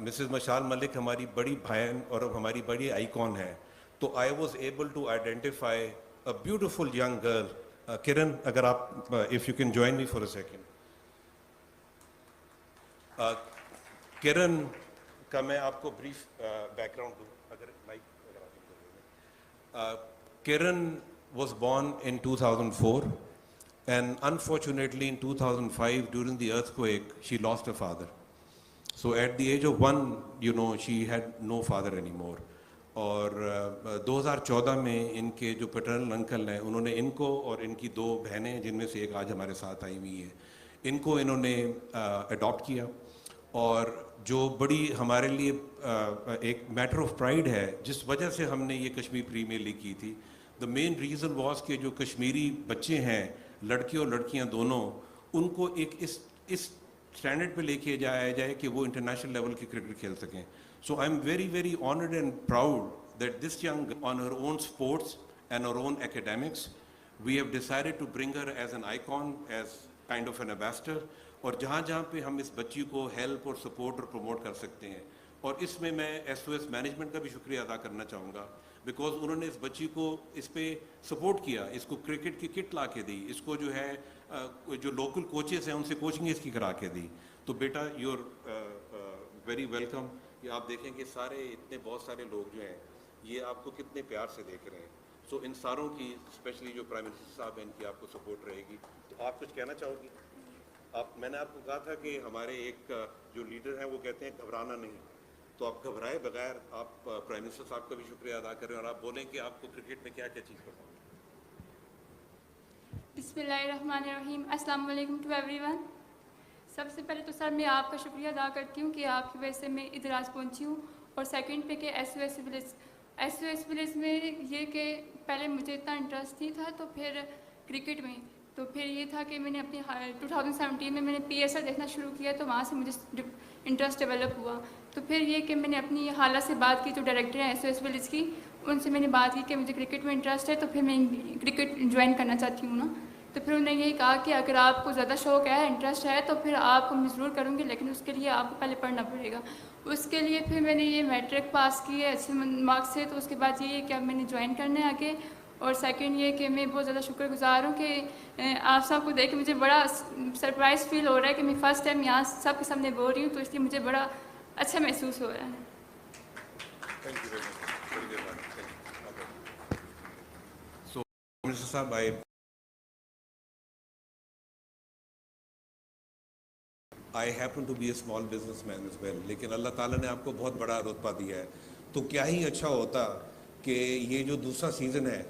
मिसेस मशाल मलिक हमारी बड़ी बहन और हमारी बड़ी आइकॉन है, तो I was able to identify a beautiful young girl. Kiran, अगर आप if you can join me for a second. Kiran का मैं आपको ब्रीफ बैकग्राउंड दूँ, अगर mike Kiran was born in 2004, and unfortunately in 2005 during the earthquake she lost her father. So at the age of 1, you know, she had no father anymore. और 2014 में इनके जो paternal uncle हैं उन्होंने इनको और इनकी 2 बहनें, जिनमें से एक आज हमारे साथ आई हुई है, इनको इन्होंने अडॉप्ट किया, और जो बड़ी हमारे लिए एक मैटर ऑफ प्राइड है जिस वजह से हमने ये कश्मीर प्रीमियर लीग की थी। द मेन रीज़न वॉज कि जो कश्मीरी बच्चे हैं, लड़के और लड़कियां दोनों, उनको एक इस स्टैंडर्ड पे लेके जाया जाए कि वो इंटरनेशनल लेवल की क्रिकेट खेल सकें। So I am very very honoured and proud that this young on her own sports and her own academics we have decided to bring her as an icon, as kind of an ambassador, और जहाँ जहाँ पे हम इस बच्ची को help और support और प्रमोट कर सकते हैं। और इसमें मैं SOS मैनेजमेंट का भी शुक्रिया अदा करना चाहूँगा, बिकॉज उन्होंने इस बच्ची को इस पे सपोर्ट किया, इसको क्रिकेट की किट ला के दी, इसको जो है जो लोकल कोचेस हैं उनसे कोचिंग इसकी करा के दी। तो बेटा यू आर वेरी वेलकम। कि आप देखें कि सारे इतने बहुत सारे लोग जो हैं ये आपको कितने प्यार से देख रहे हैं। सो इन सारों की स्पेशली जो प्राइम मिनिस्टर साहब हैं इनकी आपको सपोर्ट रहेगी। तो आप कुछ कहना चाहोगी? मैंने आपको कहा था कि हमारे एक जो लीडर हैं वो कहते हैं घबराना नहीं, तो आप घबराए बगैर आप प्राइम मिनिस्टर साहब का भी शुक्रिया अदा करें और आप बोलें कि आपको क्रिकेट में क्या क्या चीज़ पसंद है। बिस्मिल्लाहिर्रहमानिर्रहीम, अस्सलाम वालेकुम टू एवरीवन। सबसे पहले तो सर मैं आपका शुक्रिया अदा करती हूँ कि आपकी वजह से मैं इधर आज पहुँची हूँ। और सेकंड पे कि SOS विलेज में ये कि पहले मुझे इतना इंटरेस्ट नहीं था, तो फिर क्रिकेट में तो फिर ये था कि मैंने अपनी 2017 में मैंने PSL देखना शुरू किया, तो वहाँ से मुझे इंटरेस्ट डेवलप हुआ। तो फिर ये कि मैंने अपनी हाला से बात की, जो डायरेक्टर हैं SOS विलेज की, उनसे मैंने बात की कि मुझे क्रिकेट में इंटरेस्ट है, तो फिर मैं क्रिकेट ज्वाइन करना चाहती हूँ ना। तो फिर उन्होंने यही कहा कि अगर आपको ज़्यादा शौक़ है, इंटरेस्ट है, तो फिर आपको मैं ज़रूर करूँगी, लेकिन उसके लिए आपको पहले पढ़ना पड़ेगा। उसके लिए फिर मैंने ये मैट्रिक पास की है अच्छे मार्क्स से, तो उसके बाद ये कि अब मैंने ज्वाइन करने आगे। और सेकंड ये कि मैं बहुत ज़्यादा शुक्रगुजार हूँ कि आप सबको देख के मुझे बड़ा सरप्राइज़ फील हो रहा है कि मैं फ़र्स्ट टाइम यहाँ सबके सामने बोल रही हूँ, तो इसलिए मुझे बड़ा अच्छा महसूस हो रहा है। Thank you very much. So minister साहब, I happen to be a small businessman as well, लेकिन अल्लाह ताला ने आपको बहुत बड़ा रुतबा दिया है। तो क्या ही अच्छा होता कि ये जो दूसरा सीज़न है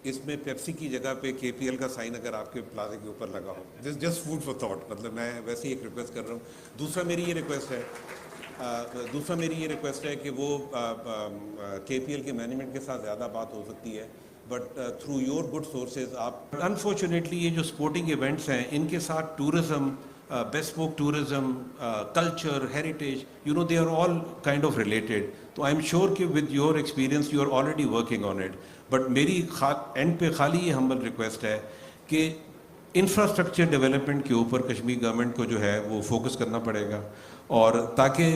इसमें पेप्सी की जगह पे KPL का साइन अगर आपके प्लाजे के ऊपर लगा हो, जस्ट फूड फॉर थॉट, मतलब मैं वैसे ही एक रिक्वेस्ट कर रहा हूँ। दूसरा मेरी ये रिक्वेस्ट है कि वो KPL के मैनेजमेंट के साथ ज़्यादा बात हो सकती है, but through your good sources आप, अनफॉर्चुनेटली ये जो स्पोर्टिंग इवेंट्स हैं इनके साथ tourism, bespoke tourism, culture, heritage, you know, they are all kind of related. So I'm sure कि with your experience you are already working on it. But मेरी end पे खाली ये humble request है कि infrastructure development के ऊपर Kashmir government को जो है वो focus करना पड़ेगा, और ताकि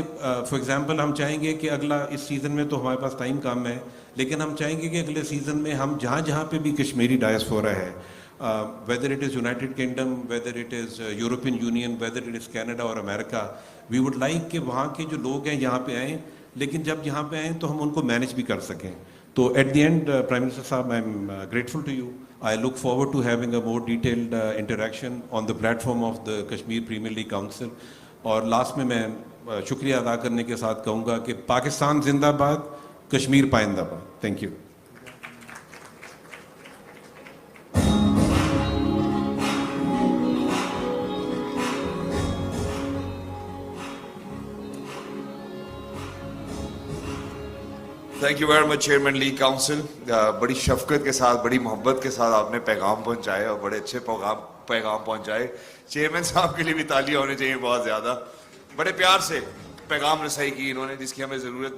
for example हम चाहेंगे कि अगला इस सीज़न में तो हमारे पास टाइम कम है, लेकिन हम चाहेंगे कि अगले सीज़न में हम जहाँ पे भी कश्मीरी डायस्पोरा है, whether it is United Kingdom, whether it is European Union, whether it is Canada or America, we would like कि वहाँ के जो लोग हैं यहाँ पे आएँ, लेकिन जब यहाँ पे आएँ तो हम उनको मैनेज भी कर सकें। तो at the end, Prime Minister साहब, I am grateful to you. I look forward to having a more detailed interaction on the platform of the Kashmir Premier League Council. और लास्ट में मैं शुक्रिया अदा करने के साथ कहूँगा कि पाकिस्तान जिंदाबाद, कश्मीर पाइंदाबाद। Thank you. Thank you very much chairman league council. बड़ी शफकत के साथ, बड़ी मोहब्बत के साथ आपने पैगाम पहुंचाए और बड़े अच्छे पैगाम पहुंचाए। चेयरमैन साहब के लिए भी तालियां होनी चाहिए बहुत ज़्यादा। बड़े प्यार से पैगाम रसाई की इन्होंने, जिसकी हमें ज़रूरत